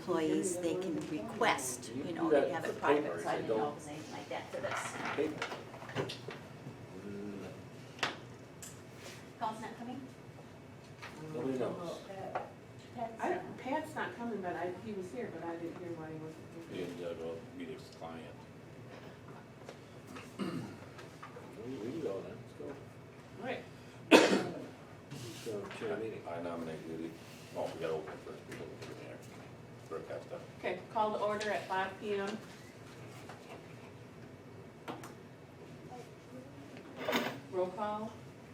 employees, they can request, you know, they have it private, so I didn't know if it was anything like that for this. Paul's not coming? Nobody knows. Pat's not coming, but he was here, but I didn't hear why he wasn't He here. ended up going to meet his client. We can go then, let's go. All right. Let's go chair meeting. I nominate Judy. Oh, we gotta open first, people will do there. Brooke has to. Okay, call to order at 5 PM. Roll call.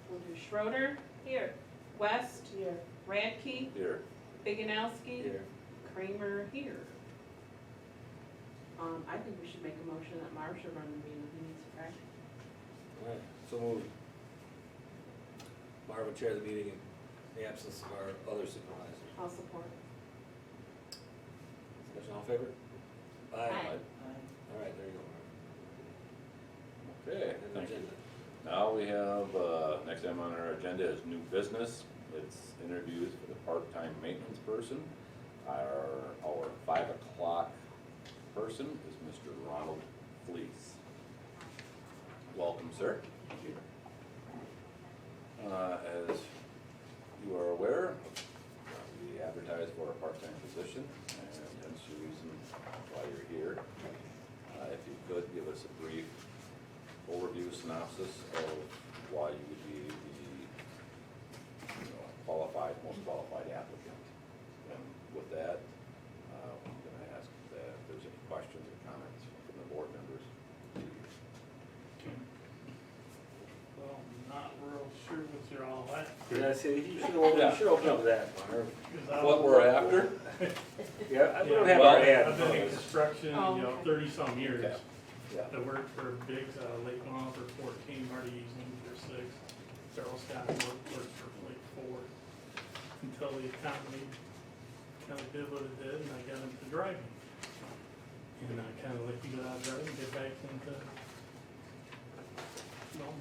We'll do Schroeder. Here. West. Here. Radke. Here. Biganowski. Here. Kramer here. I think we should make a motion that Marcia run the meeting, he needs to practice. All right, so moved. Marvin chair the meeting in the absence of our other supervisor. I'll support. Discussion, all in favor? Aye. All right, there you go, Marvin. Okay, And thank you. agenda. Now we have, next item on our agenda is new business. It's interviews for the part-time maintenance person. Our 5 o'clock person is Mr. Ronald Fleece. Welcome, sir. As you are aware, we advertised for a part-time position, and that's the reason why you're here. If you could give us a brief overview synopsis of why you would be the most qualified applicant. And with that, I'm going to ask that if there's any questions or comments from the board members. Well, I'm not real sure what you're all at. Yeah, see, you should open up that, Marv. What we're after? Yeah, we don't Yeah, have well, our ad. I've been in construction, Oh, you know, okay. 30-some years. Yeah. I worked for Biggs, Lake Lawn for 14, Marty Easton for 6, Darrell Scott worked for like 4, until the economy kind of did what it did, and I got into driving. And I kind of like to get out of driving, get back into,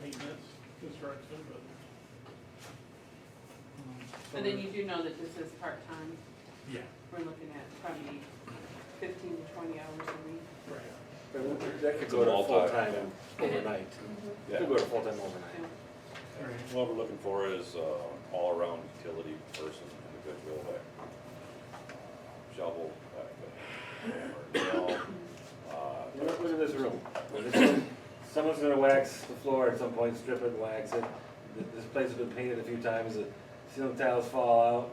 maintenance, construction, but. so And then you do know that this is part-time, Yeah, we're looking at probably 15 to 20 hours a week. right. That could go to full-time and overnight. Yeah. Could go to full-time overnight. Right. What we're looking for is all-around utility person, individual that shovel, hammer, nail. Look at this room. Someone's gonna wax the floor at some point, strip it and wax it. This place has been painted a few times, the ceiling tiles fall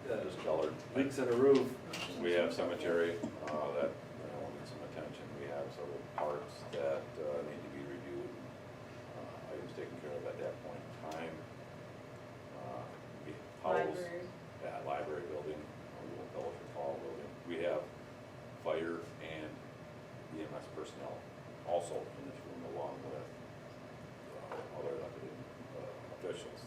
out, Just colored. leaks in the roof. We have cemetery that needs some attention. We have several parks that need to be reviewed, items taken care of at that point in time. We house, Library. yeah, library building, Fellowship Hall building. We have fire and EMS personnel also in this room along with other elected officials.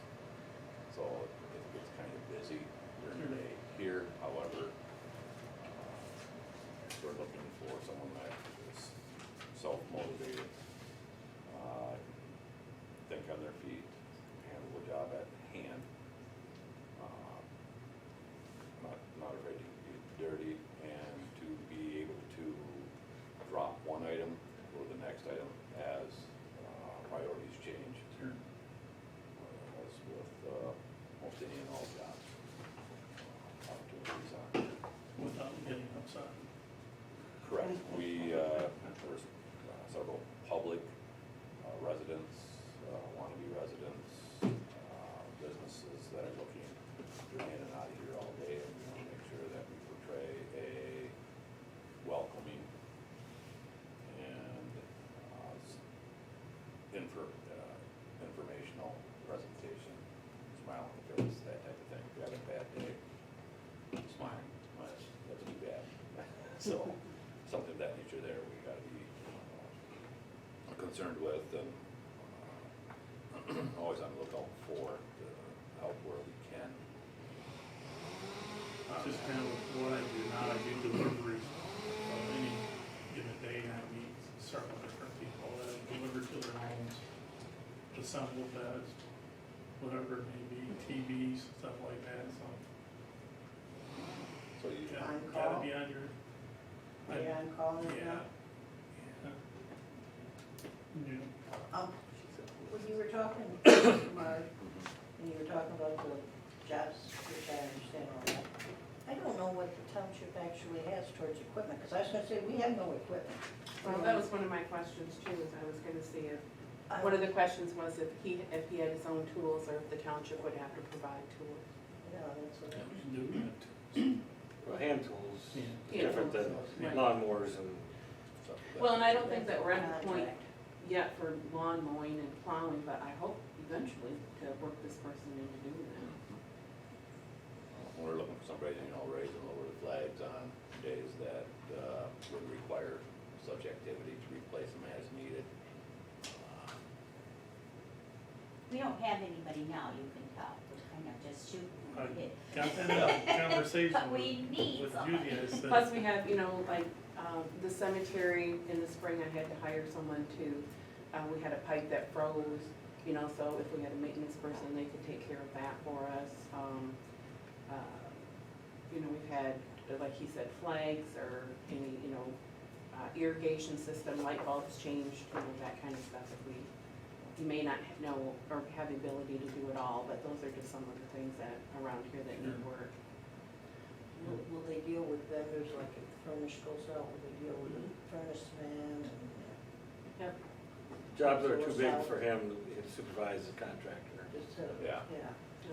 So it gets kind of busy during the day here, however, we're looking for someone that is self-motivated, think on their feet, handle the job at hand, not afraid to be dirty, and to be able to drop one item, go to the next item as priorities change. Sure. As with most any and all jobs, opportunities on. Without getting upset. Correct. There's several public residents, wannabe residents, businesses that are looking in and out of here all day, and we want to make sure that we portray a welcoming and informational presentation, smile on the face, that type of thing. If you're having a bad day, smile, that's too bad. So, something of that nature there we gotta be concerned with, and always on the lookout for the help where we can. Just kind of what I do now, I do deliveries of any given day, and I meet several different people that I deliver to their homes, assemble beds, whatever it may be, TVs, stuff like that, so. So you, Gotta be on your calling it Yeah. now? Yeah. When you were talking, Mark, and you were talking about the jobs, which I understand all that, I don't know what the township actually has towards equipment, because I was gonna say, we have no equipment. Well, that was one of my questions too, is I was gonna see if, one of the questions was if he had his own tools, or if the township would have to provide tools. Yeah, that's what I was. Do it. Well, hand tools, Yeah. different than Right. lawnmowers and, Stuff like that. Well, and I don't think that we're at the point Contract. yet for lawn mowing and plowing, but I hope eventually to work this person into doing that. We're looking for somebody, raise and lower the flags on days that would require such activity to replace them as needed. We don't have anybody now, you can tell, we're kind of just shooting I from the hip. got that conversation But with we need with somebody. Judy, I said. Plus, we have, like, the cemetery in the spring, I had to hire someone to, we had a pipe that froze, so if we had a maintenance person, they could take care of that for us. We've had, like he said, flags or any, irrigation system, light bulbs changed, that kind of stuff. If you may not know or have the ability to do it all, but those are just some of the things that around here that need work. Will they deal with vendors, like if the furnace goes out, will they deal with the furnace man and? Yep. jobs that are too big for him to supervise the contractor. Just, Yeah. yeah.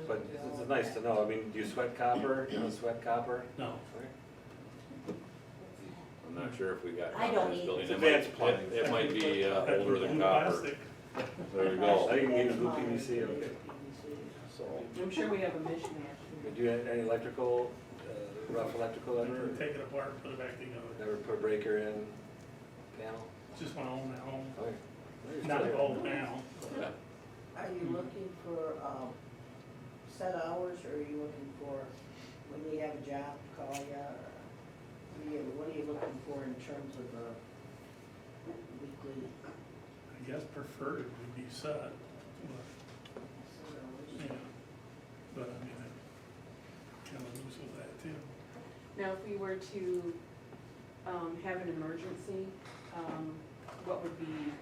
But it's nice to know, I mean, do you sweat copper, sweat copper? No. I'm not sure if we got. I don't this either. building. It's It advanced might- plumbing. It might be older than copper. Plastic. There you I go. can get a blue PVC, okay. So, I'm sure we have a mishmash. Do you have any electrical, rough electrical ever? Take it apart, put it back together. Never put a breaker in, panel? Just when I own that home, Okay. not the whole panel. yeah. Are you looking for, set hours, or are you looking for, when you have a job, call you, or what are you looking for in terms of a weekly I guess preferred would be set, but, set hours? yeah. But I mean, I'm kind of loose with that too. Now, if we were to have an emergency, what would be,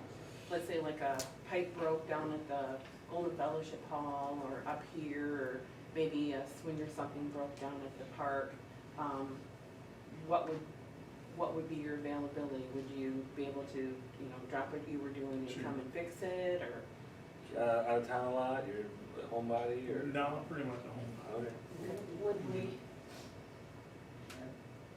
let's say like a pipe broke down at the Golden Fellowship Hall or up here, or maybe a swing or something broke down at the park, what would be your availability? Would you be able to, drop what you were doing and Sure. come and fix it, or? Out of town a lot, you're a homebody, or? No, pretty much a home. Okay.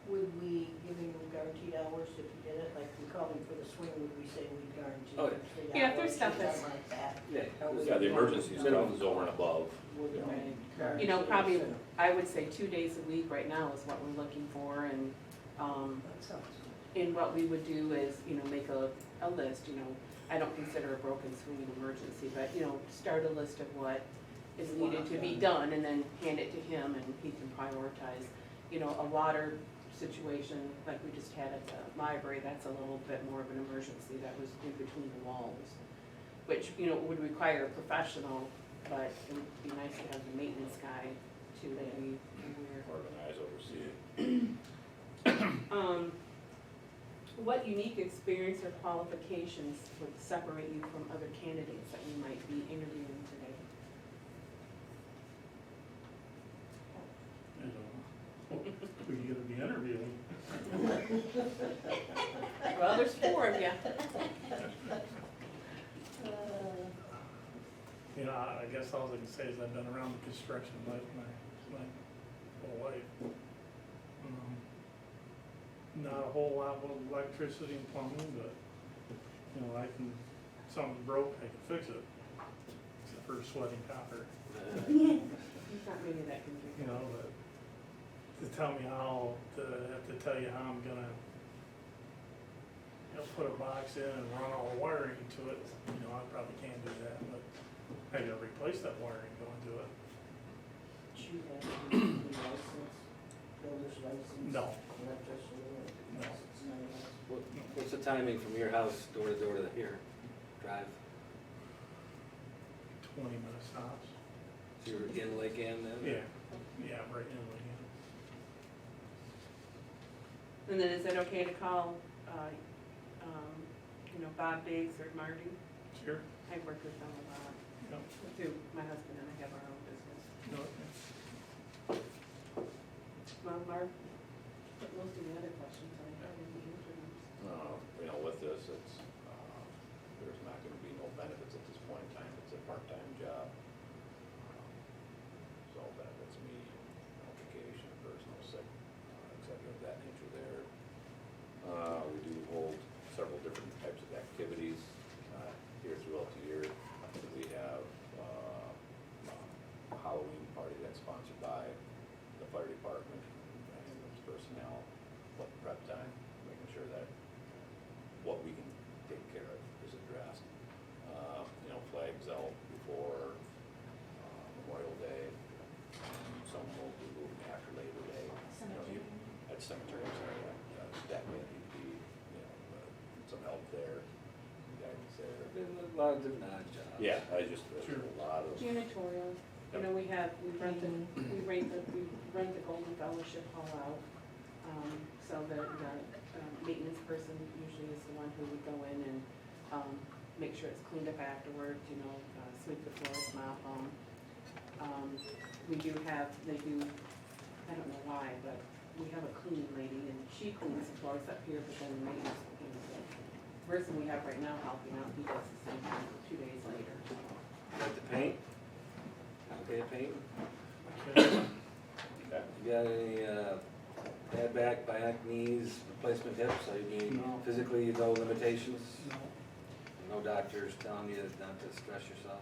Would we give him guaranteed hours if he did it, like we called him for the swing, would we say we guarantee Oh, him 3 hours? Yeah, if there's stuff or that's- something like that? Yeah. Yeah, the emergency stuff is over and above. Would we Right. guarantee Probably, us? I would say 2 days a week right now is what we're looking for, and, That sounds and what we would do is, make a list, I don't consider a broken swing an emergency, but, start a list of what is needed to be done, and then hand it to him, and he can prioritize. A water situation, like we just had at the library, that's a little bit more of an emergency, that was in between the walls, which, would require a professional, but it would be nice to have the maintenance guy too, that we aware. Organize, oversee. What unique experience or qualifications would separate you from other candidates that we might be interviewing today? You know, who you gonna be interviewing? Well, there's 4 of you. You know, I guess all I can say is I've been around the construction my whole life. Not a whole lot with electricity and plumbing, but, something's broke, I can fix it. Except for sweating copper, There's not many that can do that. but to tell me how, have to tell you how I'm gonna, put a box in and run all the wiring to it, I probably can't do that, but I gotta replace that wiring going to it. Do you have a license, builder's license? No. Electricity, or No. it's none of that? What's the timing from your house door to here, drive? 20-minute stops. So you're in Lake Ann then? Yeah, right in Lincoln. And then is it okay to call Bob Biggs or Marty. Sure. I work with them a lot, No, through my husband and I have our own business. no, Well, Mark, most of the other questions I have in the answer. With this, it's, there's not gonna be no benefits at this point in time, it's a part-time job. So benefits me, vacation, personal sick, et cetera, of that nature there. We do hold several different types of activities, here throughout the year. We have, a Halloween party that's sponsored by the fire department and its personnel, what prep time, making sure that what we can take care of is addressed. Flags out before Memorial Day, some will be moving after Labor Day. Cemetery. At cemeteries, that may be, some help there, guidance there. There's a lot of different odd jobs. Yeah, there's Sure. a lot of. Janitorial, we rent the Golden Fellowship Hall out, so the maintenance person usually is the one who would go in and, make sure it's cleaned up afterwards, sweep the floors, mop them. They do, I don't know why, but we have a cleaning lady and she cleans the floors up here, but then the maintenance cleans it. The person we have right now helping out, he does the same thing 2 days later. Like the paint? Okay, paint? Okay. You got any, bad back, bionic knees, replacement hips? I mean, No. physically, no limitations? No. No doctors telling you not to stress yourself?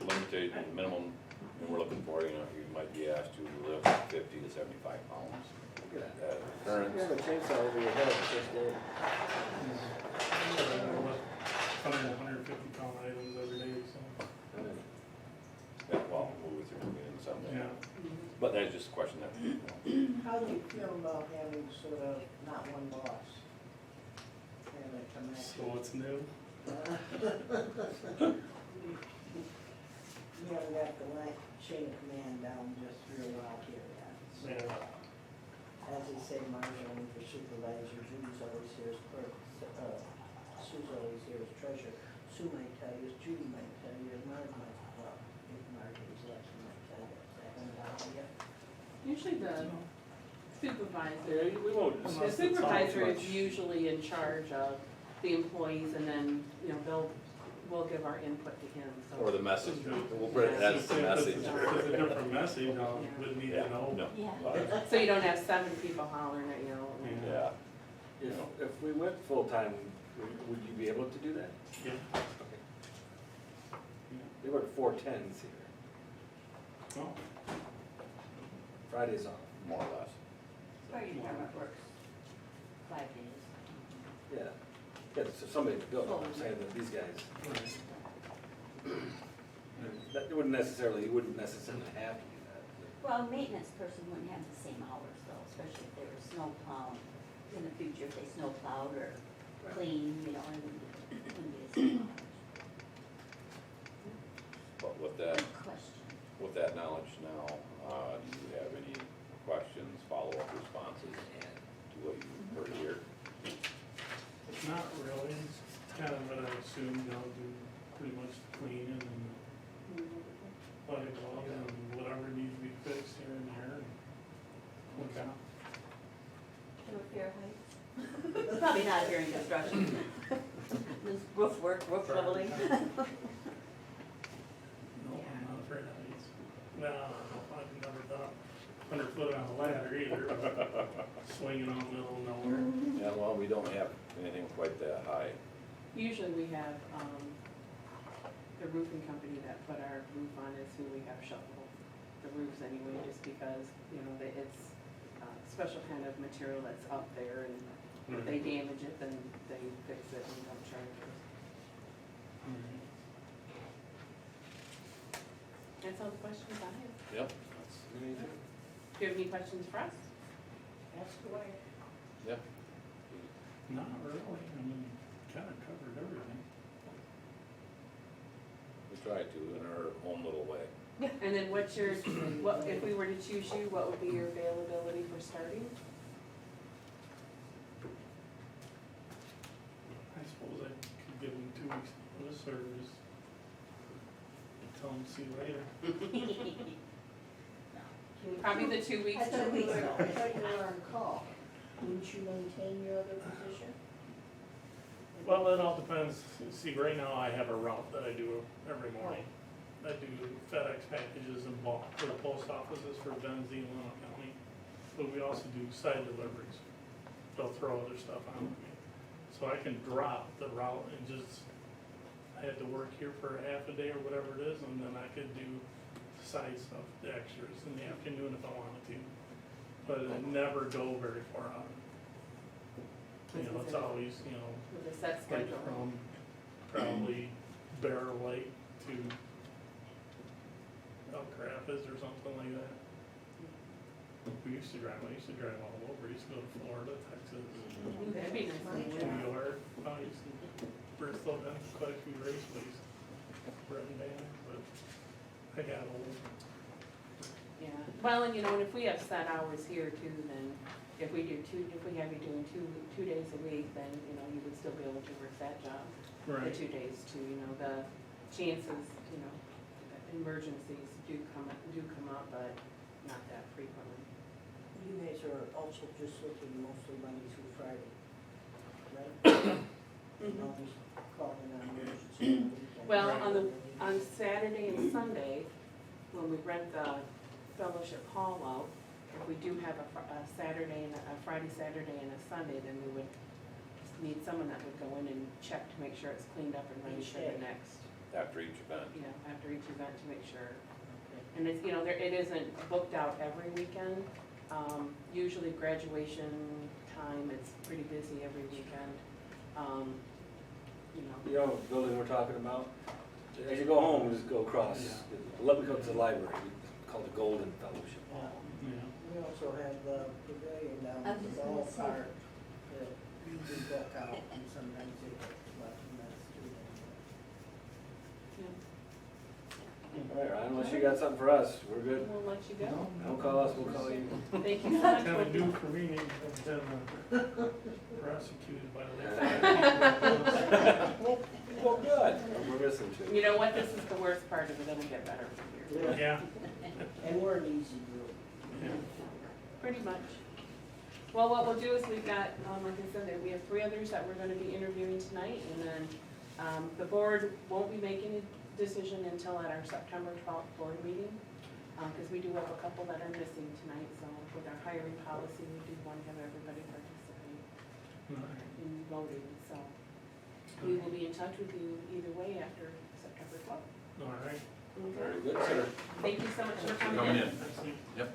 Limited, minimum, that we're looking for, you might be asked to lift 50 to 75 pounds. Look at that. Current, You have a chainsaw over your head the first day. 150 pound items every day, so, well, move through and something. yeah. But that's just a question that, How do you feel about having sort of not one boss? Having it come at So what's new? You haven't got the chain of command down just real well here yet. So, Yeah. as they say, Marty's only for supervisor, Judy's always here as clerk, Sue's always here as treasurer. Sue might tell you, Judy might tell you, and Marty might, well, if Marty is left, she might tell you. Is that going down yet? Usually the supervisor, Yeah, we won't. the Unless it's supervisor all is usually in charge of the employees and then, we'll give our input to him, so. or the message, we'll put it as the message. If it's a different message, we'd need Yeah, to know. no. Yeah. So you don't have 7 people hollering at you. Yeah, If we went full-time, would you be able to do that? Yeah. Okay. They work 4/10s here, Oh, Fridays off. more or less. Fire department works 5 days. Yeah. Yeah, so somebody in the building, I'm saying that these guys, right. that wouldn't necessarily, you wouldn't necessarily have to do that. Well, a maintenance person wouldn't have the same hours though, especially if they were snow plowing in the future, if they snow plowed or Right. clean, it wouldn't be the same hours. But with that, Good question. with that knowledge now, do you have any questions, follow-up responses to what you heard here? Not really, it's kind of what I assumed, do pretty much the cleaning and plug off and whatever needs to be fixed here and there. Okay. Do a fair height? Probably not during construction. This roof work, roof leveling. No, I'm not afraid of heights. No, I've never done 100 foot on a ladder either, swinging on the middle of nowhere. Yeah, well, we don't have anything quite that high. Usually we have, the roofing company that put our roof on is who we have shovel the roofs anyway, just because, it's a special kind of material that's up there, and if they damage it, then they fix it and don't charge us. That's all the questions I have. Yep. Do you have any questions for us? Ask away. Yep. Not really, kind of covered everything. We try to in our own little way. And then if we were to choose you, what would be your availability for starting? notice or just tell them see you later? Probably the 2 weeks. I thought you 2 weeks. were, I thought you were on call. Wouldn't you maintain your other position? Well, it all depends. See, right now I have a route that I do every morning. I do FedEx packages in bulk for the post offices for Benzie and Lino County. But we also do side deliveries. They'll throw other stuff on with me. So I can drop the route and just, I had to work here for half a day or whatever it is, and then I could do side stuff, the extras in the afternoon if I wanted to. But it never go very far out. You know, it's always, you know, With a set like schedule. from probably Bear Lake to Elk Rapids or something like that. I used to drive all over, I used to go to Florida, Texas, That'd be nice. New York, I used to, Bristol, done quite a few raceways, Breton Band, but I got old. Yeah, well, and you know, and if we have set hours here too, then if we have you doing two days a week, then, you know, you would still be able to work that job. The Right. 2 days too, you know, the chances, you know, emergencies do come up, but not that frequently. You guys are also just looking mostly Monday through Friday, right? Always calling on emergency on the weekend. Well, on Saturday and Sunday, when we rent the fellowship hall out, if we do have a Saturday and a Friday, Saturday and a Sunday, then we would need someone that would go in and check to make sure it's cleaned up and ready Each for day. the next, After each event. you know, after each event to make sure. Okay. And it's, you know, it isn't booked out every weekend. Usually graduation time, it's pretty busy every weekend. You know, You know, the building we're talking about, as you go home, just go across, let me go to the library, it's called the Golden Fellowship Hall. Yeah. We also have the pavilion down I at was the just gonna say. ballpark that you do book out and sometimes they left and that's too. yeah. All right, Ryan, unless you got something for us, we're good. We'll let you go. Don't call us, we'll call you. Thank you so much. Kind of for- new for me, I've been prosecuted by the Well, good. We're missing two. You know what, this is the worst part of it, it'll get better from here. Yeah. And we're an easy group. Yeah. Pretty much. Well, what we'll do is we've got, like I said, we have 3 others that we're gonna be interviewing tonight, and then, the board won't be making a decision until at our September 12th board meeting, because we do have a couple that are missing tonight, so with our hiring policy, we do want to have everybody participate in voting, so. We will be in touch with you either way after September 12th. All right. Okay? Very good, sir. Thank you so much for Coming coming in. in,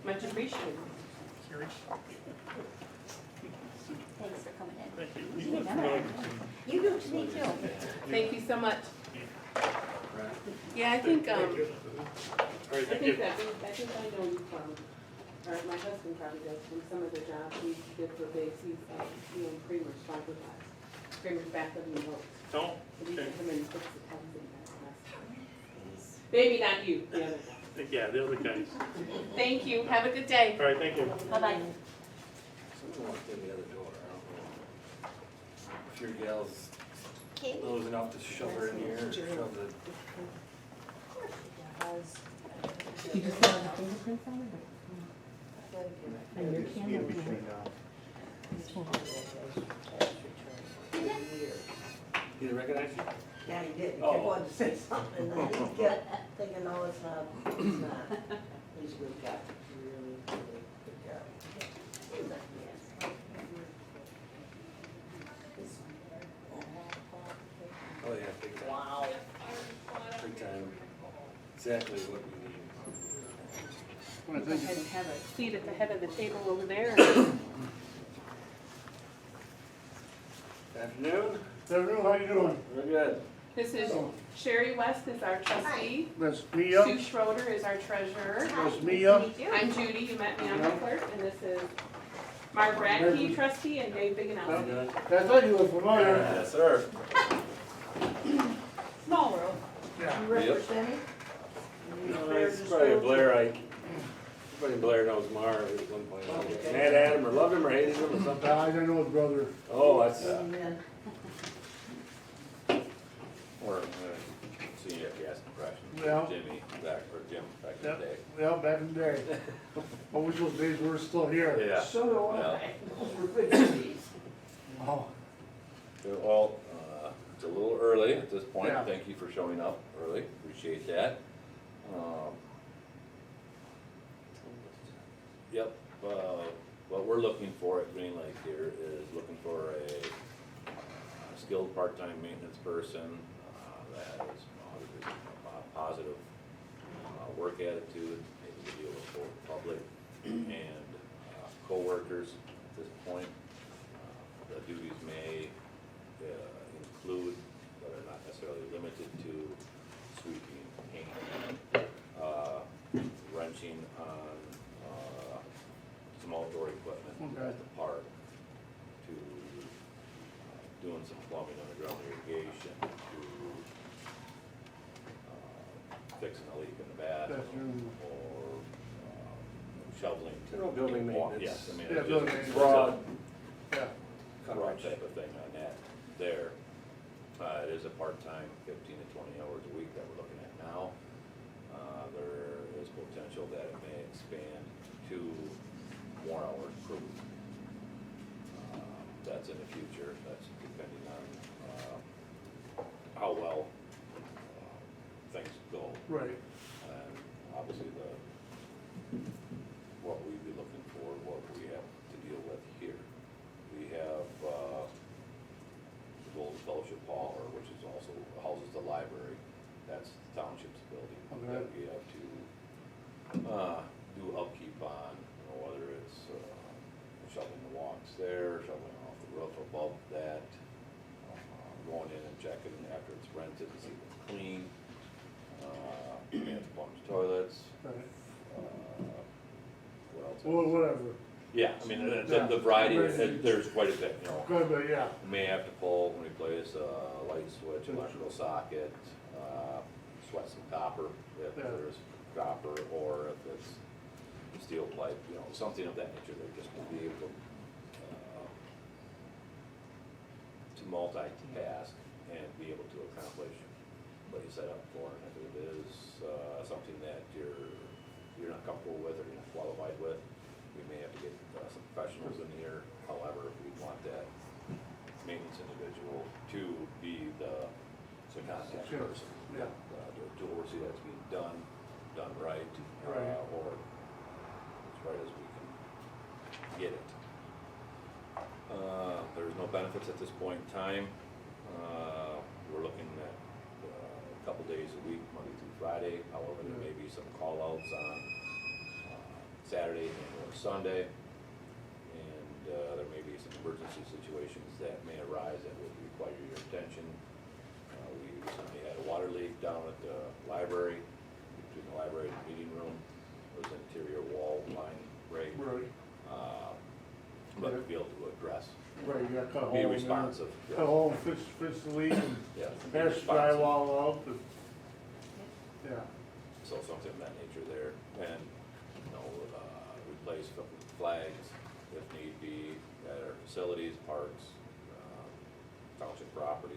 much appreciated. Curious. Thanks for coming in. Thank you. You remember. You do to me too. Thank you so much. Right. Yeah, I think, Thank you. I think I know you from, or my husband probably does, from some of the jobs he did for Biggs, he's, you know, Kramer's fiberglass. Kramer's back of the notes. Oh, And he okay. took them and fixed the tubs in that. Maybe not you, the other guy. Yeah, the other guys. Thank you, have a good day. All right, thank you. Bye-bye. Someone walked in the other door, I don't know. If your gal's Katie? close enough to shove her in here, or shove the, You just want the fingerprints on it? And your camera. he didn't recognize you? Yeah, he did, he Oh. kept wanting to say something, and then he kept thinking, no, it's not, it's not. He's a good guy, really, really good guy. Oh, yeah, big time. Wow. Big time. Exactly what we need. Go ahead and have a seat at the head of the table over there. Afternoon, Hello, how you doing? we're good. This is Sherry West is our trustee. That's Mia. Sue Schroeder is our treasurer. That's Mia. I'm Judy, you met me on the clerk, and this is Mark Radke, trustee, and Dave How Biganowski. you doing? I thought you were familiar. Yes, sir. Small world. You Yeah. representing? No, it's probably a Blairite. Everybody in Blair knows Marv at one point. Mad at him, or loved him, or hated him, or something. I don't know his brother. Oh, that's, Amen. Or, see you have gas compression. Yeah. Jimmy, back, or Jim, back in the Yep, day. well, back in the day. I wish those days were still here. Yeah. So do Yeah. I. Those were good days. Oh, Well, it's a little early at this point. Yeah. Thank you for showing up early. Appreciate that. Yep, what we're looking for at Green Lake here is looking for a skilled part-time maintenance person that is a positive work attitude, able to deal with both public and coworkers at this point. The duties may include, but are not necessarily limited to, sweeping, painting, wrenching on some outdoor equipment Okay. at the park, to doing some plumbing, underground irrigation, to fixing a leak in the bathroom, Bathroom. or shoveling. General building maintenance. Yes, I mean, Yeah, it's building just- maintenance. Broad yeah, broad coverage. type of thing on that there. It is a part-time, 15 to 20 hours a week that we're looking at now. There is potential that it may expand to more hours per week. That's in the future, that's depending on how well things go. right. And obviously what we'd be looking for, what we have to deal with here. We have the Golden Fellowship Hall, which is also houses the library. That's the township's building. Okay. That we have to do upkeep on, whether it's shoveling the walks there, shoveling off the roof above that, going in and checking after it's rented to see if it's clean. We have plumbed toilets. Right. What else? Well, whatever. Yeah, I mean, Yeah. the variety, Variety. there's quite a bit, Good, but yeah, We may have to pull and replace a light switch, electrical socket, sweat some copper if Yeah. there's copper, or if it's steel pipe, something of that nature, that just to be able to multitask and be able to accomplish what you set up for. And if it is something that you're not comfortable with or you're not qualified with, we may have to get some professionals in here. However, we want that maintenance individual to be the contact Sure. person. Yeah. To oversee that's being done right, Right. or as right as we can get it. There's no benefits at this point in time. We're looking at a couple days a week, Monday through Friday. However, there may be some call-outs on Saturday or Sunday. And there may be some emergency situations that may arise that would require your attention. We recently had a water leak down at the library, between the library and the meeting room. There was an interior wall line break. right, But to be able to address, right, you gotta cut a hole be in there. responsive. Cut a hole and fix the leak and Yeah, be patch responsive. drywall up and, yeah, So something of that nature there, and, replace flags if need be at our facilities, parks, township property,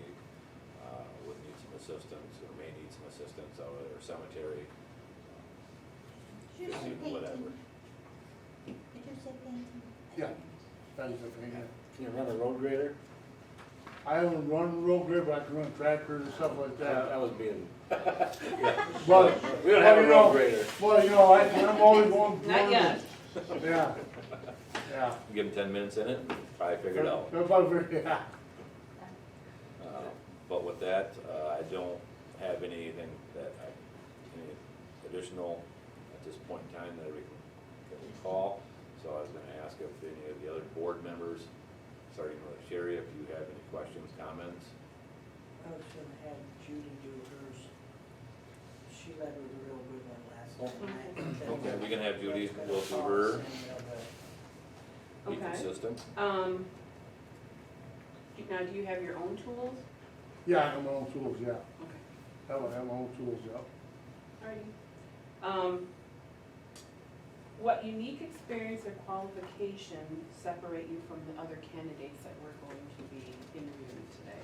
would need some assistance, or may need some assistance out at our cemetery, Did you say whatever. painting? Did you say painting? yeah, that is the thing, yeah. Can you run a road grader? I haven't run road grip, but I can run tractors and stuff like I that. was being, But, we don't have a you road know, grader. well, I'm always going. Not yet. Yeah, yeah. Give them 10 minutes in it, probably figure it out. Yeah, But with that, I don't have anything any additional at this point in time that we can call. So I was gonna ask if any of the other board members, starting with Sherry, if you have any questions, comments. I was gonna have Judy do hers. She led with a real good one last time. Okay, we can have Judy go through her, be Okay. consistent. Now, do you have your own tools? yeah, I have my own tools, yeah. Okay. I have my own tools, yeah. Alrighty. What unique experience or qualifications separate you from the other candidates that we're going to be interviewing today?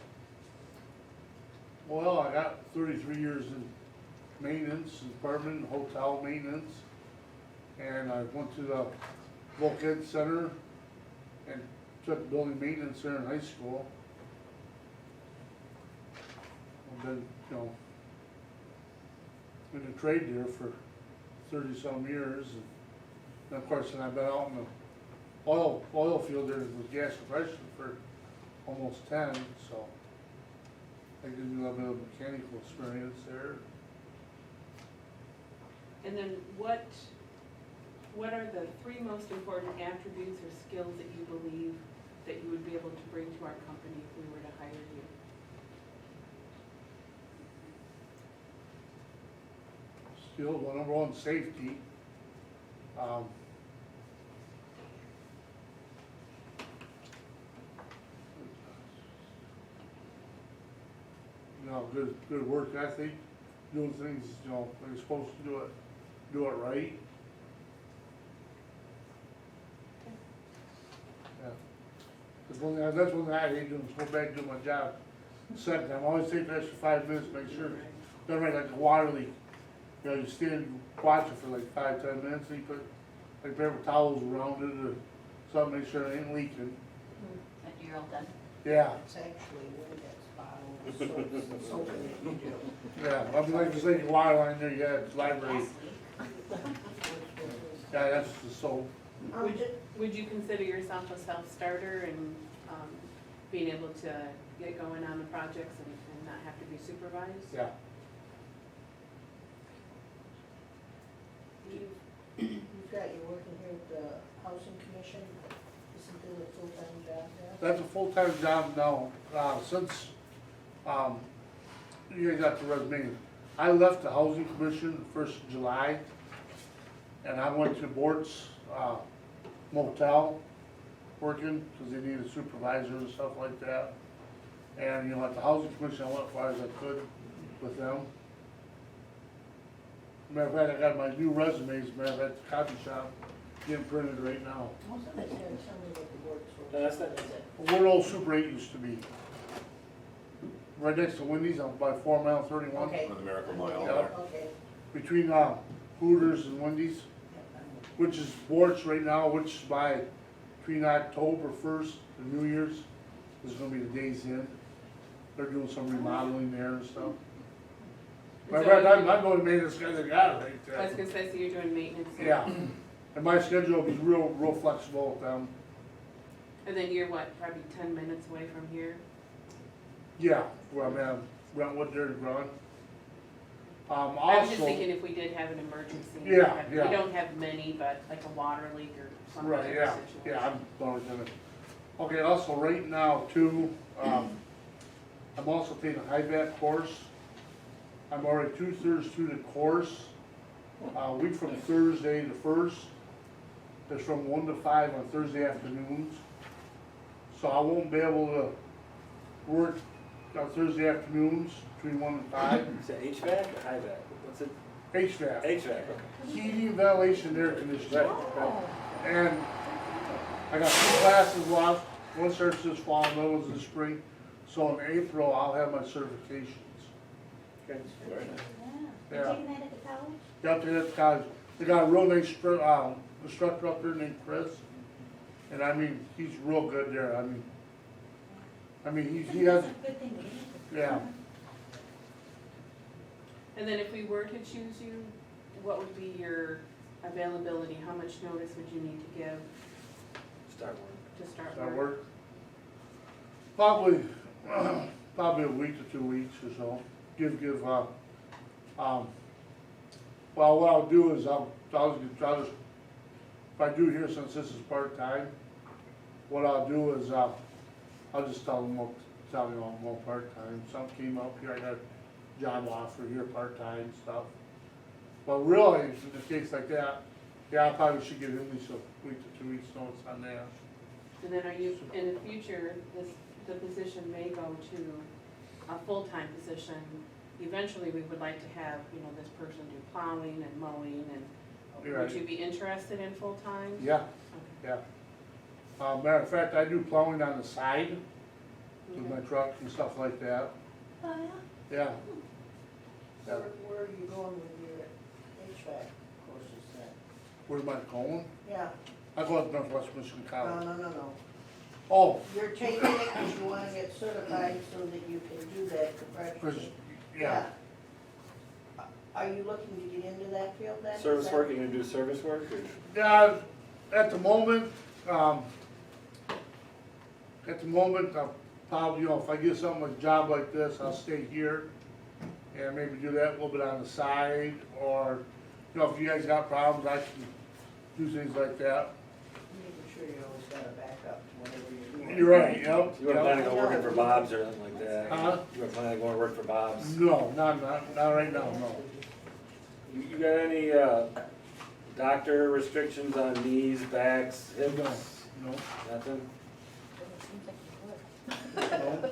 Well, I got 33 years in maintenance, apartment, hotel maintenance, and I went to the Volk Center and took building maintenance there in high school. I've been, you know, in the trade there for 30-some years, and of course, then I've been out in the oil field there with gas compression for almost 10, so I give you a little bit of mechanical experience there. And then what are the three most important attributes or skills that you believe that you would be able to bring to our company if we were to hire you? Still, well, number one, safety. You know, good work ethic, doing things, you know, when you're supposed to do it right. Yeah. That's one thing I hate doing, is go back and do my job. Second, I'm always taking an extra 5 minutes to make sure, done right, like a water leak. You know, you stand watching for like 5-10 minutes, and you put like paper towels around it or something, make sure it ain't leaking. After you're all done. Yeah, It's actually Windex bottles, so it's soaking it, you do. yeah, I mean, like, just like your water line there, you got library, yeah, that's the soap. Would you consider yourself a self-starter and being able to get going on the projects and not have to be supervised? Yeah, You've got, you're working here with the housing commission, isn't it a full-time job there? that's a full-time job now, since, you guys got the resume. I left the housing commission the 1st of July, and I went to Bort's, motel, working, because they needed supervisors and stuff like that. And, you know, at the housing commission, I went as far as I could with them. Matter of fact, I got my new resumes, matter of fact, at the copy shop, getting printed right now. Most of it's here, tell me what the work's for. No, that's not- What is it? Where old Super 8 used to be. Right next to Wendy's on by 4 Mile 31. Okay. On the Miracle Mile Yeah. there. Okay. Between Hooters and Wendy's, Yep, I'm- which is Bort's right now, which is by between October 1st and New Year's is gonna be the days in. They're doing some remodeling there and stuff. Matter of fact, I'm going to maintenance guy that got it right I was there. gonna say, so you're doing maintenance? Yeah, and my schedule will be real flexible with them. And then you're what, probably 10 minutes away from here? Yeah, where I'm at, Brentwood there to run. I was just Also, thinking if we did have an emergency. Yeah, We yeah. don't have many, but like a water leak or some other right, situation. yeah, I'm always gonna. Okay, also right now too, I'm also taking a high vet course. I'm already 2/3 through the course. Week from Thursday the 1st. It's from 1 to 5 on Thursday afternoons. So I won't be able to work on Thursday afternoons between 1 and 5. Is that HVAC or high vac? What's it? HVAC, HVAC, okay. heating, ventilation, air conditioning. Right. And I got 2 classes left. One starts this fall, another one's in the spring. So in April, I'll have my certifications. Okay. Very nice. Yeah. Yeah. You taking that at the college? Got to that college. They got a real nice instructor up there named Chris. And I mean, he's real good there. I mean, he has, That's a good thing to do. yeah. And then if we were to choose you, what would be your availability? How much notice would you need to give Start work. to start Does that work? work? Probably a week to 2 weeks or so. Well, what I'll do is I'll just, if I do here, since this is part-time, what I'll do is, I'll just tell them, I'm all part-time. Something came up here, I got a job offer here, part-time stuff. But really, in a case like that, yeah, I probably should give him at least a week to 2 weeks notice on that. And then are you, in the future, the position may go to a full-time position. Eventually, we would like to have, this person do plowing and mowing and, You're would right. you be interested in full-time? Yeah, Okay. yeah. Matter of fact, I do plowing on the side with my truck and stuff like that. Oh, Yeah, So where are you going with your HVAC courses then? where am I going? Yeah, I go to Northwest Michigan no, College. no. Oh, You're taking it because you wanna get certified so that you can do that cause, professionally. yeah, Are you looking to get into that field then? Is Service that- work, you gonna do service work or? yeah, at the moment, I'll probably, if I get something like a job like this, I'll stay here and maybe do that a little bit on the side, or, if you guys got problems, I can do things like that. Making sure you always got a backup to whatever you're doing. You're right, yep, You weren't planning yep. on working for Bob's or anything like that? Huh? You weren't planning on going to work for Bob's? No, not right now, no. You got any, doctor restrictions on knees, backs, hips? No, Nothing? no.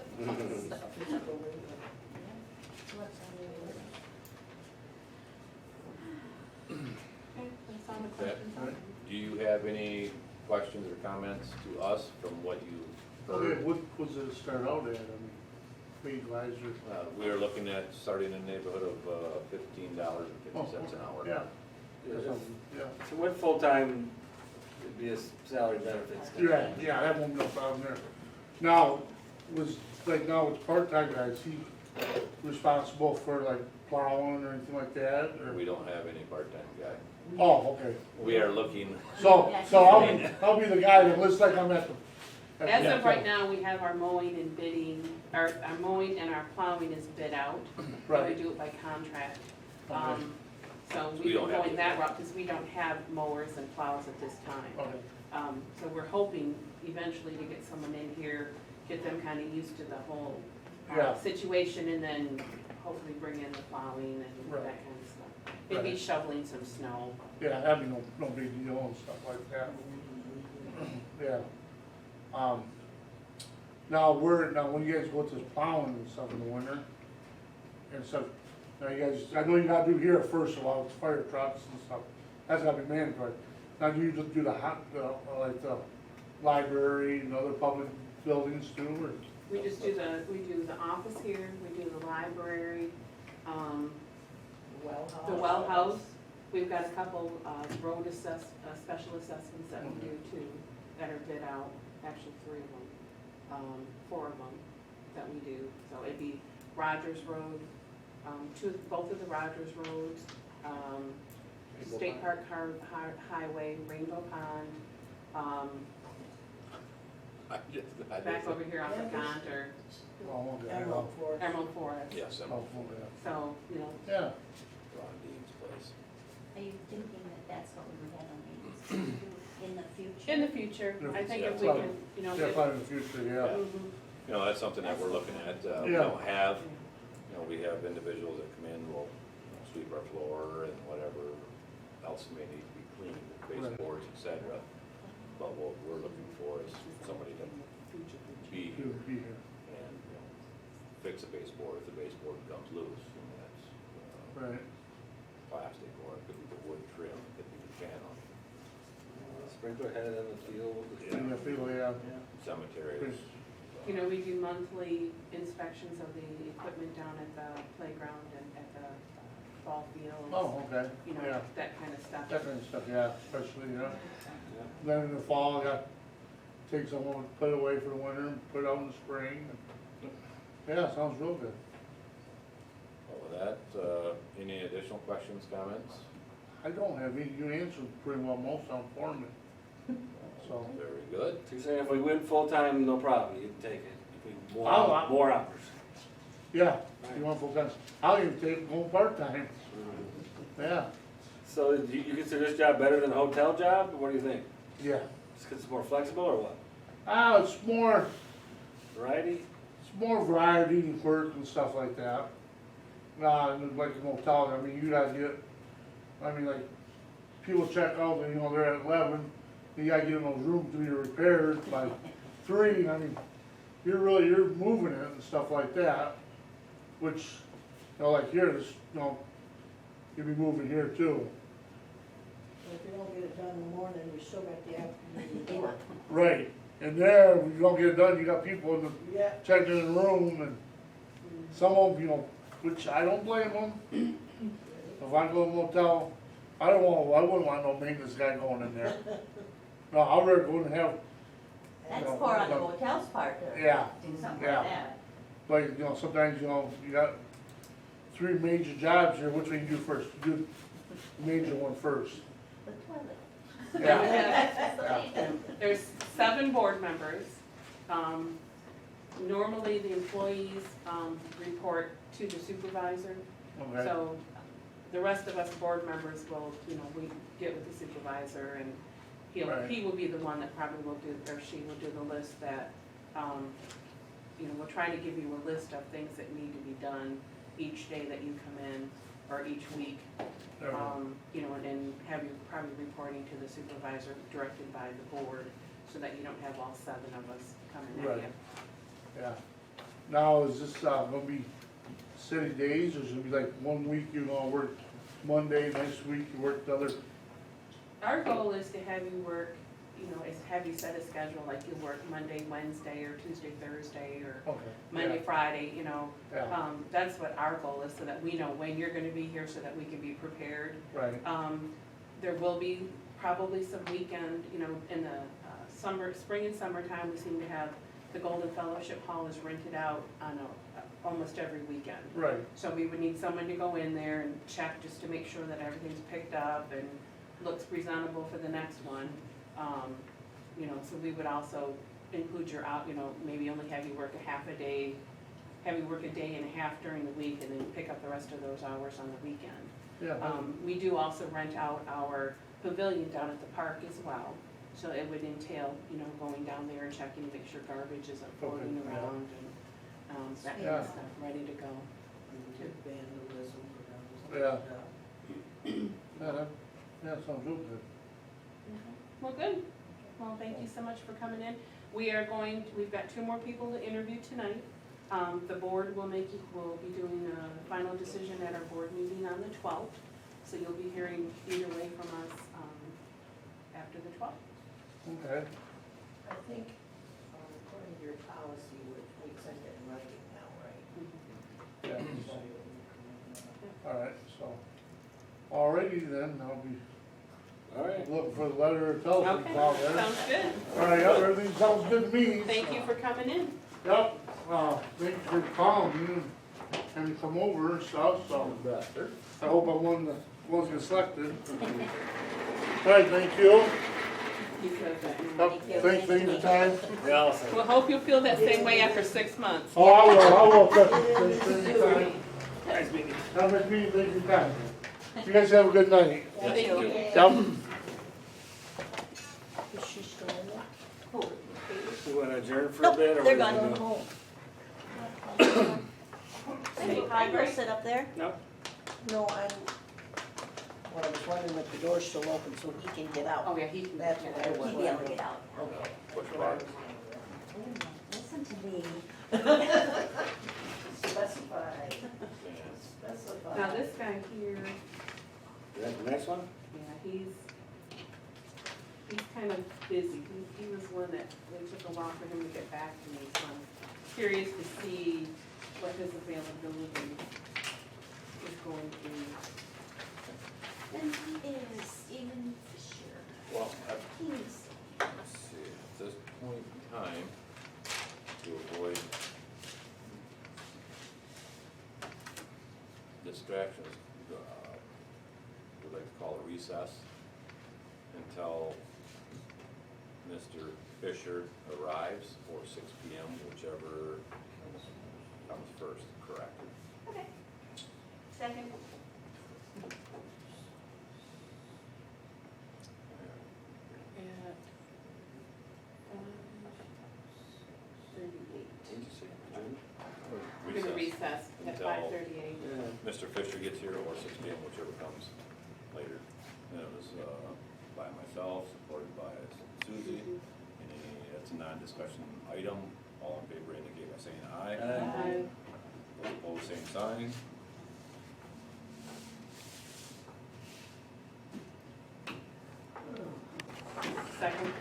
Okay, that's all the Okay. questions I have. Do you have any questions or comments to us from what you Okay, heard? what was it start out at, wage wise or? We are looking at starting in the neighborhood of $15.50 an hour. Yeah, Yeah, yeah. if it went full-time, it'd be a salary benefits. Yeah, that won't be no problem there. Now, now it's part-time guys, he responsible for like plowing or anything like that, or? We don't have any part-time guy. Oh, okay. We are looking, So I'll be the guy that looks like I'm at the. As of right now, we have our mowing and bidding, our mowing and our plowing is bid out. Right. We do it by contract. Okay. So We we've don't been have going to. that route because we don't have mowers and plows at this time. Okay, So we're hoping eventually to get someone in here, get them kind of used to the whole Yeah. situation, and then hopefully bring in the plowing and Right. that kind of stuff. Maybe Right. shoveling some snow. yeah, that'd be no big deal and stuff like that. Yeah. Now when you guys go to this plowing and stuff in the winter and stuff, now you guys, I know you gotta do here first of all, it's fire trucks and stuff, that's gotta be mandatory. Now do you just do like the library and other public buildings too, or? We just do the office here, we do the library, the well house. We've got a couple, road special assessments that we do too, that are bid out, actually 3 of them, 4 of them that we do. So it'd be Rogers Road, both of the Rogers Roads, State Park Highway, Rainbow Pond, back over here off of Gonter, Oh, okay. Emerald Forest. Emerald Forest. yes, I'm Oh, on So, yeah. Ron Dean's place. Are you thinking that that's what we would have on meetings in the future? in the future, I think if we Yeah, can, Yeah, if- probably in the future, yeah. Mhm. That's something that we're looking at. We Yeah. don't have, we have individuals that come in, will sweep our floor and whatever else may need to be cleaned, baseboards, et cetera. But what we're looking for is somebody to be He here would be here. and, fix a baseboard if the baseboard comes loose, and that's Right. plastic, or it could be the wood trim, it could be the channel. Sprinkler head in the field. Yeah, feel, yeah. Cemeteries. We do monthly inspections of the equipment down at the playground and at the ball field. Oh, okay, yeah. That kind of stuff. That kind of stuff, yeah, especially, Then in the fall, I got, take someone, put it away for the winter and put it out in the spring. Yeah, sounds real good. Well, with that, any additional questions, comments? I don't have any, you answered pretty well most of them for me. So, Very good. So you're saying if we went full-time, no problem, you'd take it? If we more hours? yeah, you want full time, I'll even take home part-time, yeah, So do you consider this job better than a hotel job? What do you think? yeah. Just 'cause it's more flexible or what? It's more variety and work and stuff like that. And like a motel, I mean, you gotta get, like, people check out, and they're at 11, you gotta get in those rooms to be repaired by 3, you're moving it and stuff like that, which, like here, you'll be moving here too. If you don't get it done in the morning, we still got the afternoon to work. Right, and there, when you don't get it done, you got people Yeah. checking in the room, and some of them, which I don't blame them. If I go to a motel, I wouldn't want no maintenance guy going in there. No, I'd rather go and have, That's No, poor on the no. motel's part to yeah, do something yeah. like that. like, you know, sometimes, you know, you got 3 major jobs here, which one you do first? You do the major one first. The toilet. Yeah, That's what he does. There's 7 board members. Normally, the employees, report to the supervisor. okay, So the rest of us board members will, you know, we get with the supervisor and Right. he will be the one that probably will do, or she will do the list that, you know, we'll try to give you a list of things that need to be done each day that you come in, or each week. okay. You know, and then have you probably reporting to the supervisor directed by the board, so that you don't have all 7 of us coming at Right. you. Yeah. Now, is this, gonna be steady days, or is it gonna be like 1 week you're gonna work Monday, next week you work the other? Our goal is to have you work, you know, is have you set a schedule, like you work Monday, Wednesday, or Tuesday, Thursday, or Okay. Monday, Friday, you know. Yeah, That's what our goal is, so that we know when you're gonna be here, so that we can be prepared. right, There will be probably some weekend, you know, in the spring and summertime, we seem to have, the Golden Fellowship Hall is rented out on almost every weekend. right, So we would need someone to go in there and check, just to make sure that everything's picked up and looks presentable for the next one. You know, so we would also include your out, you know, maybe only have you work a half a day, have you work a day and a half during the week, and then pick up the rest of those hours on the weekend. yeah, We do also rent out our pavilion down at the park as well, so it would entail, you know, going down there and checking to make sure garbage isn't floating Okay, yeah. around and, that kind Yeah. of stuff, ready to go. Vandalism or Yeah. something like that. yeah, sounds real good. Well, good. Well, thank you so much for coming in. We've got 2 more people to interview tonight. The board will be doing a final decision at our board meeting on the 12th. So you'll be hearing either way from us, after the 12th. Okay, I think, according to your policy, we send it in writing now, right? yeah, all right, so, alrighty then, I'll be All right. looking for the letter or telephone Okay, call there. sounds good. All right, yeah, everything sounds good to me. Thank you for coming in. Yep, thank you for calling me and come over and stuff, so I hope I'm one of the ones that get selected. All right, thank you. You said that. Yep, thanks for the time. Yeah, I'll send it. Well, hope you'll feel that same way after 6 months. Oh, I will, thanks for the time. Nice meeting you. Have a nice meeting, thank you for your time. You guys have a good night. Thank you. Yep. Is she still in there? Who? You wanna adjourn for a Nope, bit, or they're what do you gone do? home. Say hi, go sit up there. No? No, I was wondering if the door's still open so he can get out. Oh, yeah, he can. That's what I was He'd be able to get out. Okay. Push button. Listen to me. Specify. Now, Specify. this guy here, You got the next one? yeah, he's kind of busy. He was one that, it took a while for him to get back to me, so I'm curious to see what his availability is going to be. And he is Stephen Fisher. Well, He's, let's see, at this point in time, to avoid distractions, we'd like to call a recess until Mr. Fisher arrives, or 6 PM, whichever comes first, correct? Okay. Second. At 5:38. What'd you say, June? We're gonna recess at Until 5:38. Yeah. Mr. Fisher gets here, or 6 PM, whichever comes later. And it was by myself, supported by Susie. It's a non-discussion item. All in favor indicate by saying aye. Aye. Those opposed, same sign. Second.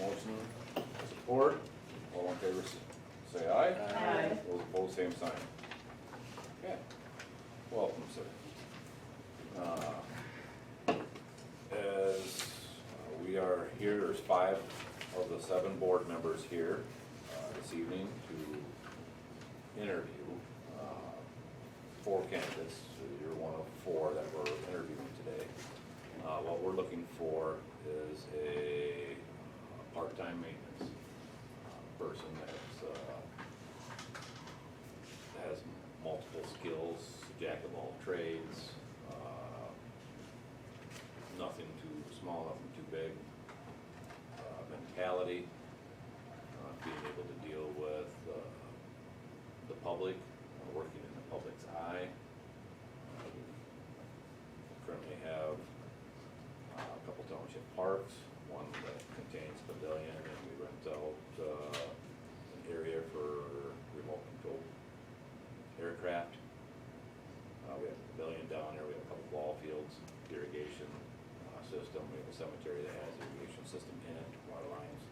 Motion, support. All in favor say aye. Aye. Those opposed, same sign. Okay, welcome, sir. As we are here, there's 5 of the 7 board members here this evening to interview 4 candidates. So you're one of 4 that we're interviewing today. What we're looking for is a part-time maintenance person that's has multiple skills, jack of all trades, nothing too small, nothing too big, mentality, being able to deal with the public, working in the public's eye. We currently have a couple township parks, one that contains pavilion, and we rent out an area for remote control aircraft. We have a pavilion down there, we have a couple ball fields, irrigation system, we have a cemetery that has irrigation system in it, water lines.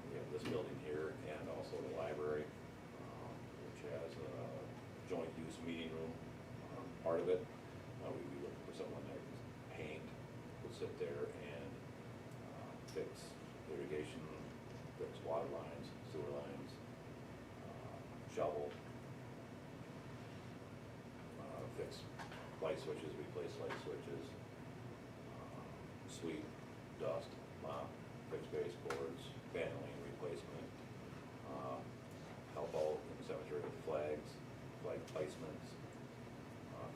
We have this building here and also the library, which has a joint use meeting room, part of it. We'd be looking for someone that can paint, would sit there and fix irrigation, fix water lines, sewer lines, shovel, fix light switches, replace light switches, sweep, dust, mop, fix baseboards, paneling replacement, help out in the cemetery with flags, flag placements,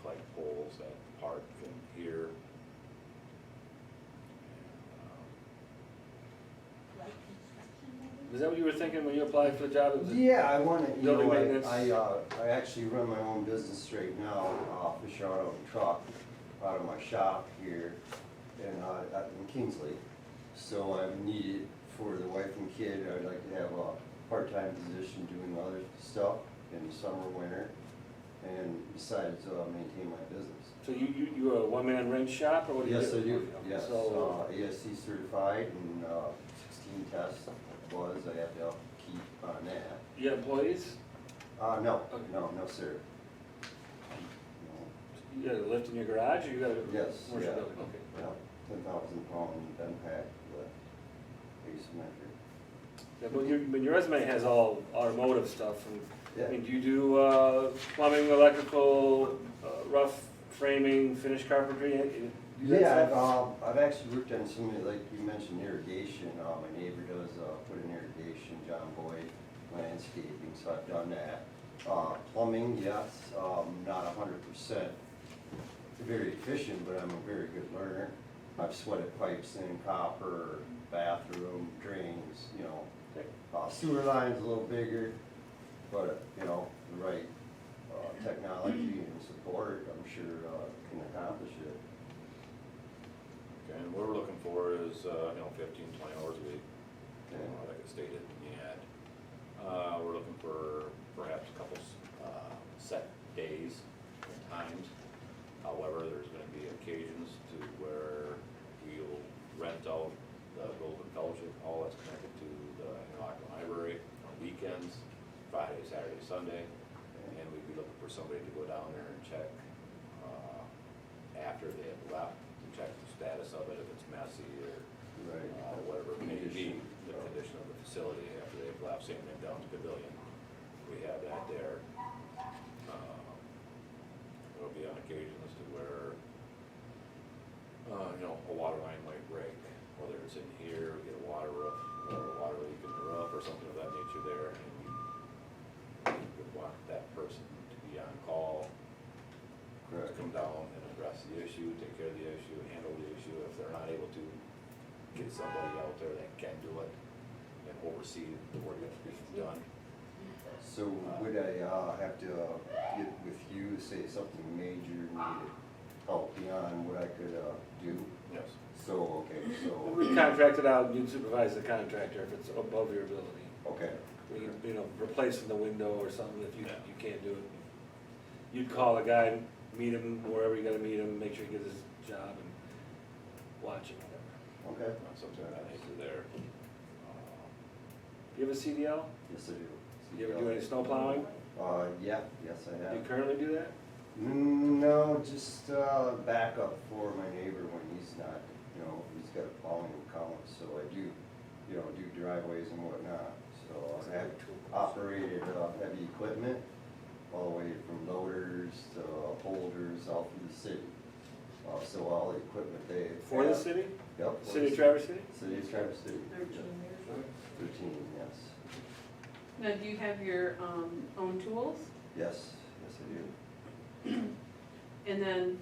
flag poles that park in here. Light construction maybe? Is that what you were thinking when you applied for the job? Was it- Yeah, I want to, Building maintenance. I actually run my own business right now, fish out of a truck, out of my shop here in Kingsley. So I'm needed for the wife and kid. I'd like to have a part-time position doing other stuff in the summer, winter, and besides, maintain my business. So you a one-man wrench shop, or what do you do? Yes, I do, yes, So, ASC certified and, 16 tests was, I have to keep on that. you have employees? No, Okay. no, sir. You got a lift in your garage, or you got a Yes, commercial yeah. building? Okay. Yeah, 10,000 pound Ben pack with asymmetric. Yeah, but your resume has all automotive stuff, and, Yeah. I mean, do you do, plumbing, electrical, rough framing, finished carpentry? You do that Yeah, stuff? I've actually worked on some, like you mentioned, irrigation. My neighbor does, put in irrigation, John Boyd, landscaping, so I've done that. Plumbing, yes, not 100% very efficient, but I'm a very good learner. I've sweated pipes in, copper, bathroom, drains, Okay. sewer lines a little bigger, but, the right, technology and support, I'm sure, can accomplish it. Okay, and what we're looking for is, 15, 20 hours a week, Okay. like I stated in the ad. We're looking for perhaps a couple set days and times. However, there's gonna be occasions to where we'll rent out the Golden Fellowship, all that's connected to the Interlochen Library on weekends, Friday, Saturday, Sunday. And we'd be looking for somebody to go down there and check, after they have left, to check the status of it, if it's messy or Right. whatever it may be, Condition. the condition of the facility after they've left, same thing down to Pavilion. We have that there. There'll be on occasions to where, a water line might break, whether it's in here, we get a water roof, or a water leak in the roof, or something of that nature there, and we would want that person to be on call, to Correct. come down and address the issue, take care of the issue, handle the issue. If they're not able to, get somebody out there that can do it and oversee the work that's being done. So would I have to get with you, say something major needed help beyond what I could do? Yes. So, okay, so, We contract it out, and you'd supervise the contractor if it's above your ability. okay, Replacing the window or something, if you Yeah. can't do it. You'd call a guy, meet him wherever you gotta meet him, make sure he gets his job, and watch him, whatever. okay. Something of that nature there. You have a CDL? Yes, I do. You ever do any snow plowing? Yeah, yes, I Do have. you currently do that? No, just backup for my neighbor when he's not, you know, he's got a plowing account, so I do, you know, do driveways and whatnot. So I have operated heavy equipment, all the way from loaders to holders out through the city. So all the equipment they For the have- city? Yep. for City the of Traverse City? City of Traverse City. 13 years old. 13, yes. Now, do you have your, own tools? Yes, yes I do. And then,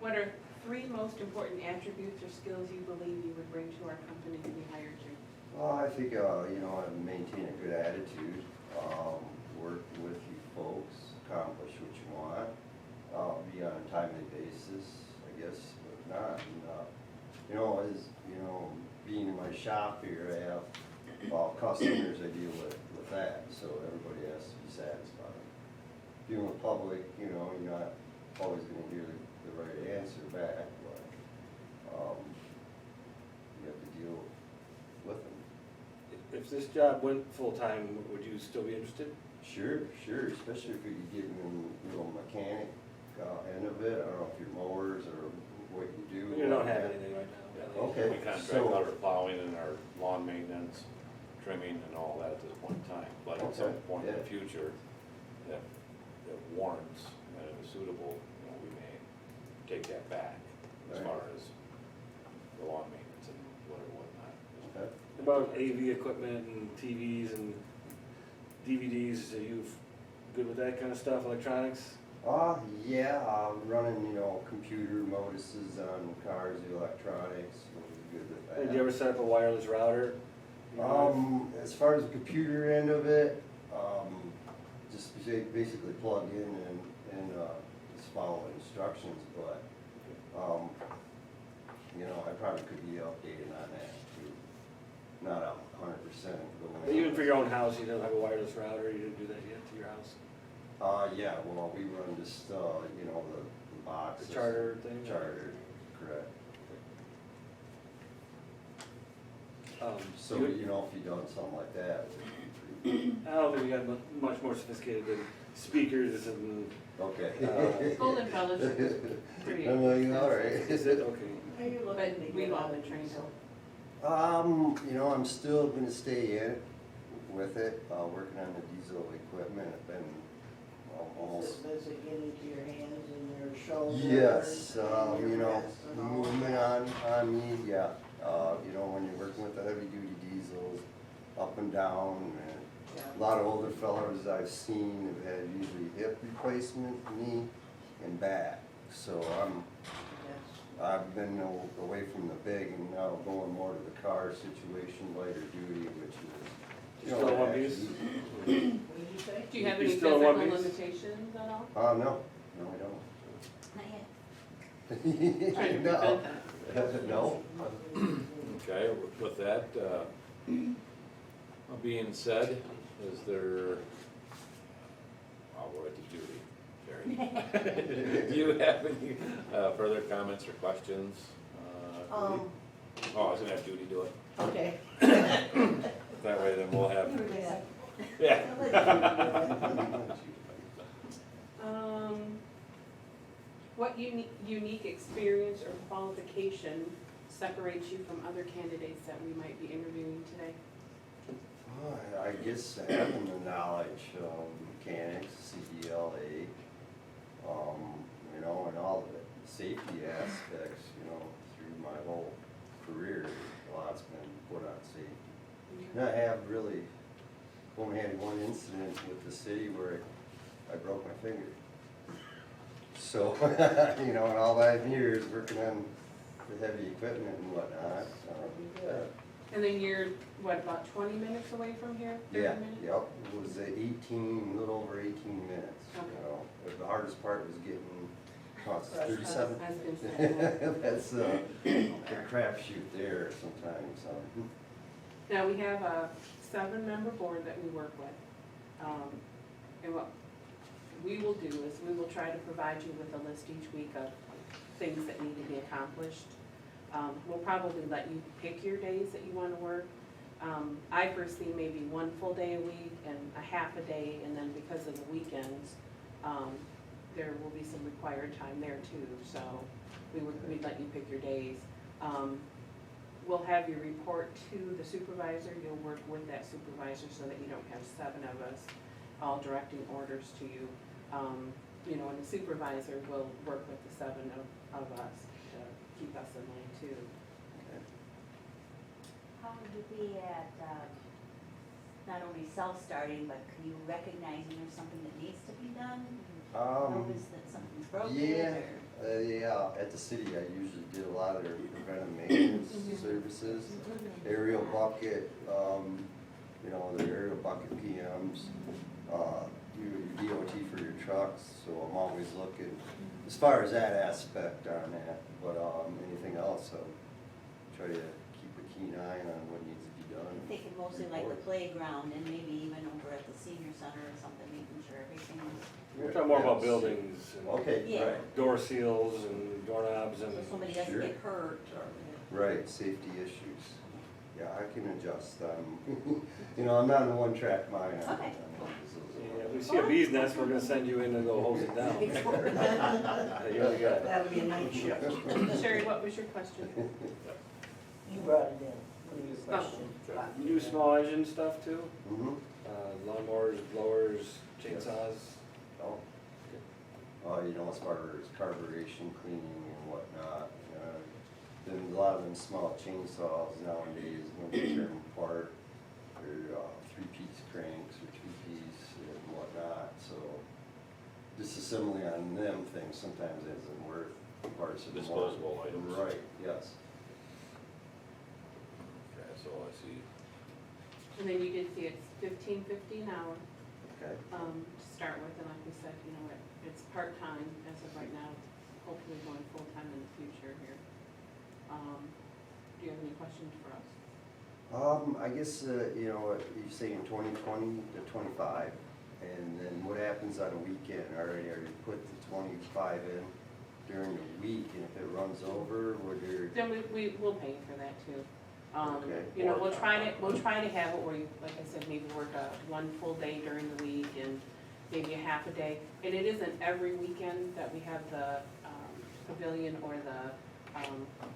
what are 3 most important attributes or skills you believe you would bring to our company if we hired you? Well, I think, you know, I maintain a good attitude, work with you folks, accomplish what you want, be on a timely basis, I guess, but not, and, you know, being in my shop here, I have, customers I deal with that, so everybody has to be satisfied. Dealing with public, you know, you're not always gonna hear the right answer back, but, you have to deal with them. If this job went full-time, would you still be interested? Sure, especially if you could get in, you know, mechanic, end of it, I don't know if your mowers or what you do. You don't have anything right now. Okay, We contract so- out our plowing and our lawn maintenance, trimming and all that at this point in time. But at some Okay, point in the yeah. future, if it warrants and it is suitable, you know, we may take that back as Right. far as the lawn maintenance and whatnot. Okay. About AV equipment and TVs and DVDs, are you good with that kind of stuff, electronics? Yeah, running, you know, computer notices on cars, the electronics, we're good with that. Did you ever set up a wireless router? As far as the computer end of it, just basically plug in and just follow instructions, but, you know, I probably could be updated on that too. Not 100% going. But even for your own house, you don't have a wireless router, you didn't do that yet to your house? Yeah, well, we run just, you know, the box. The charter thing? Charter, correct. So, you- you know, if you done something like that, it would be pretty, I don't think we got much more sophisticated than speakers and, okay. Golden Fellowship is pretty I'm like, all expensive. right. is it, okay. Are you looking But to get we've all out been of trained diesel? You know, I'm still gonna stay in with it, working on the diesel equipment. I've been almost. Does it get into your hands and your shoulders? Yes, and you your know, wrists and all movement that? on me, yeah. You know, when you're working with the heavy duty diesels, up and down, and Yeah. a lot of older fellows I've seen have had usually hip replacement, knee, and back. So Yes. I've been away from the big and now going more to the car situation, lighter duty, which is, you know. Still one actually- piece? What did you say? Do you have You any still physical in one piece? limitations at all? No, Not yet. I don't. Trying to No. prevent that. No. Okay, with that, being said, is there, I'll go right to Judy, Jerry. Do you have any further comments or questions? Judy? Oh, I was gonna have Judy do it. Okay. That way then we'll have, yeah. What unique experience or qualification separates you from other candidates that we might be interviewing today? I guess having the knowledge of mechanics, CDLA, you know, and all of it, safety aspects, you know, through my whole career, a lot's been put on safety. And I have really only had one incident with the city where I broke my finger. So, you know, in all that years working on the heavy equipment and whatnot, And then you're, what, about 20 minutes away from here? 30 yeah, minutes? yep, it was 18, a little over 18 minutes, you Okay. know. But the hardest part was getting, it's I 37. was gonna say. That's a crapshoot there sometimes, Now, we have a 7-member board that we work with. And what we will do is we will try to provide you with a list each week of things that need to be accomplished. We'll probably let you pick your days that you want to work. I foresee maybe one full day a week and a half a day, and then because of the weekends, there will be some required time there too, so we'd let you pick your days. We'll have you report to the supervisor, you'll work with that supervisor so that you don't have 7 of us all directing orders to you. You know, and the supervisor will work with the 7 of us to keep us in line too. How would you be at, not only self-starting, but can you recognize when there's something that needs to be done? Notice that something's broken Yeah, or? yeah, at the city, I usually did a lot of their preventive maintenance services, aerial bucket, you know, the aerial bucket PMs, your DOT for your trucks, so I'm always looking, as far as that aspect on that, but, anything else, I'll try to keep a keen eye on what needs to be done. I'm thinking mostly like the playground and maybe even over at the senior center or something, making sure everything's, We're talking more about buildings and Okay, Yeah. right, door seals and doorknobs and. so somebody doesn't Sure. get hurt or. right, safety issues. Yeah, I can adjust, you know, I'm not in a one-track mind. Okay. Yeah, if we see a bee's nest, we're gonna send you in to go hose it down. You already got it. That would be a night shift. Sherry, what was your question? You brought it in, what are your questions? You do small engine stuff too? Mm-hmm. Lawnmowers, blowers, chainsaws? Oh, you know, as far as carburation cleaning and whatnot, then a lot of them small chainsaws nowadays, nobody tear them apart. They're, 3-piece cranks or 2-piece and whatnot, so disassembly on them things sometimes isn't worth parts of the more. Disposable items. Right, yes. Okay, so I see, And then you did see it's $15.50 an hour, Okay. to start with, and like we said, you know, it's part-time as of right now, hopefully going full-time in the future here. Do you have any questions for us? I guess, you know, you're saying 2020 to 25, and then what happens on a weekend? Are you put the 25 in during the week, and if it runs over, would there? Then we will pay you for that too. Okay. You know, we'll try to have it where you, like I said, maybe work one full day during the week and maybe a half a day. And it isn't every weekend that we have the pavilion or the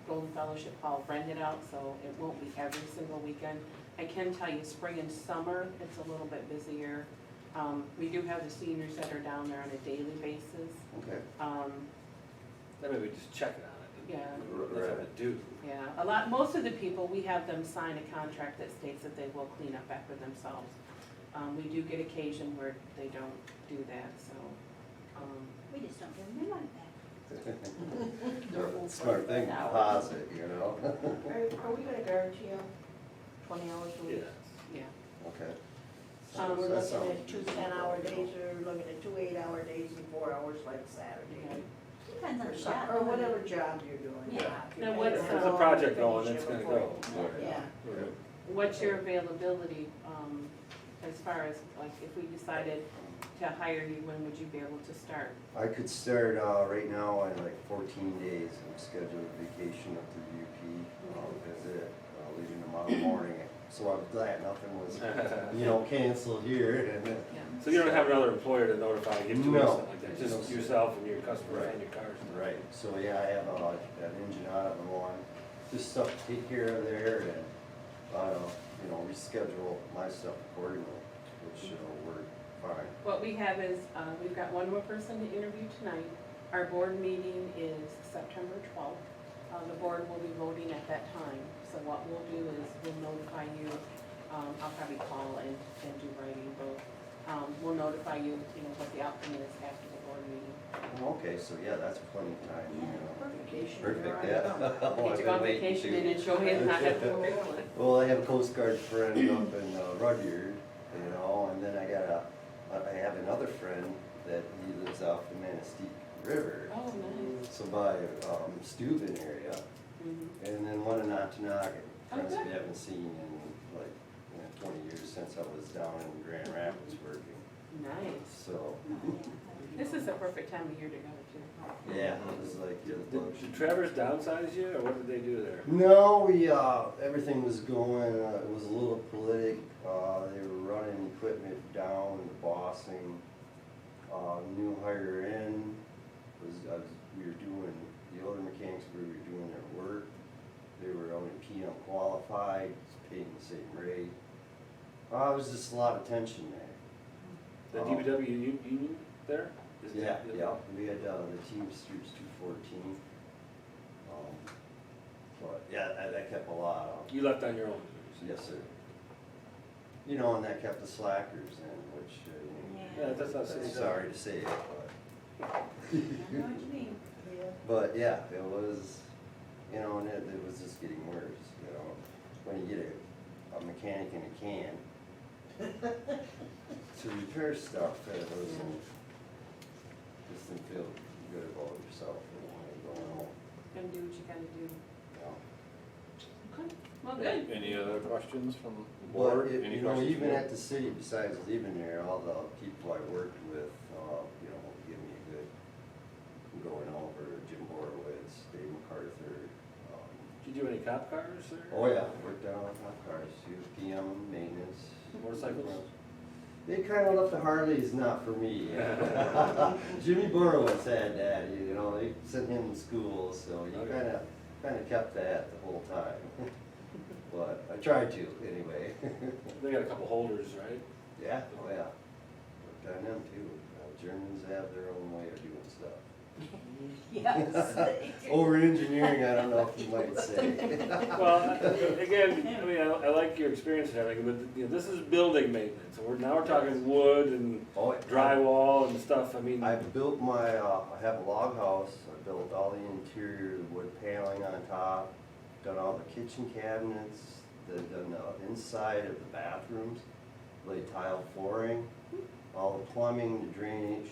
Golden Fellowship Hall rented out, so it won't be every single weekend. I can tell you, spring and summer, it's a little bit busier. We do have the seniors that are down there on a daily basis. Okay. Then maybe just check it on it. Yeah. That's what to do. Yeah, most of the people, we have them sign a contract that states that they will clean up after themselves. We do get occasion where they don't do that, so, We just don't give them their money back. Smart thing, deposit, you know? Are we gonna guarantee them 20 hours a week? Yeah. yeah. Okay. So we're That looking sounds at 2 10-hour days, or we're looking at 2 8-hour days and 4 hours like Saturday. Depends on Or the some- job. or whatever job you're doing. Yeah. Now, what's, If There's a project going, it's gonna go. Yeah. What's your availability, as far as, like, if we decided to hire you, when would you be able to start? I could start, right now in like 14 days. I'm scheduled vacation up to UP, visit, leaving tomorrow morning. So I'm glad nothing was, you know, canceled here and. Yeah. So you don't have another employer to notify, give to or No. something like that, just No. yourself and your customer Right. and your cars? Right, so yeah, I have an engine out of one, just stuff to take care of there and, you know, reschedule my stuff accordingly, which will work fine. What we have is, we've got one more person to interview tonight. Our board meeting is September 12th. The board will be voting at that time. So what we'll do is we'll notify you, I'll probably call and do writing both. We'll notify you, you know, what the outcome is after the board meeting. Okay, so yeah, that's plenty of time, you know. Vacation. Perfect, you're yeah. on. Oh, Get I've to been go on waiting vacation to. and enjoy it, not have to worry about it. Well, I have a Coast Guard friend up in Rudyard, you know, and then I have another friend that he lives off the Manistee River. Oh, nice. So by Steuben area, Mhm. and then one in Ontonagon, friends Okay. we haven't seen in like 20 years since I was down in Grand Rapids working. Nice. So, This is the perfect time of year to go to. yeah, it was like, Did Travers downsize you, or what did they do there? no, everything was going, it was a little politic, they were running equipment down, the bossing, new hire in, we were doing, the older mechanics, we were doing their work, they were only PM qualified, paying the same rate. It was just a lot of tension there. The DPW union there? Is Yeah, that- yeah, we had, the Teamsters 214, but, yeah, that kept a lot of. You left on your own? Yes, sir. You know, and that kept the slackers in, which, Yeah, that's not saying. sorry to say it, I know what you mean. but yeah, it was, you know, and it was just getting worse, you know. When you get a mechanic in a can to repair stuff, it wasn't, just didn't feel good about yourself, you know, going home, Gonna do what you gotta do. you know. Okay, well, good. Any other questions from the But, board? Any you know, questions even from- at the city, besides leaving there, all the people I worked with, you know, give me a good going over, Jim Borowitz, Dave MacArthur. Did you do any cop cars or? Oh yeah, worked down on my cars, too, PM, maintenance. Motorcycles? They kinda left the Harleys not for me. Jimmy Borowitz had that, you know, they sent him to school, so he Okay. kinda kept that the whole time. But I tried to, anyway. They got a couple holders, right? Yeah, oh yeah. Worked on them too. Germans have their own way of doing stuff. Yes. Over engineering, I don't know if you might say. Well, again, I mean, I like your experience and everything, but, you know, this is building maintenance, and now we're talking wood and Oh, drywall and stuff, I mean. I built my, I have a log house. I built all the interior, the wood paneling on top, done all the kitchen cabinets, done the inside of the bathrooms, laid tile flooring, all the plumbing, the drainage,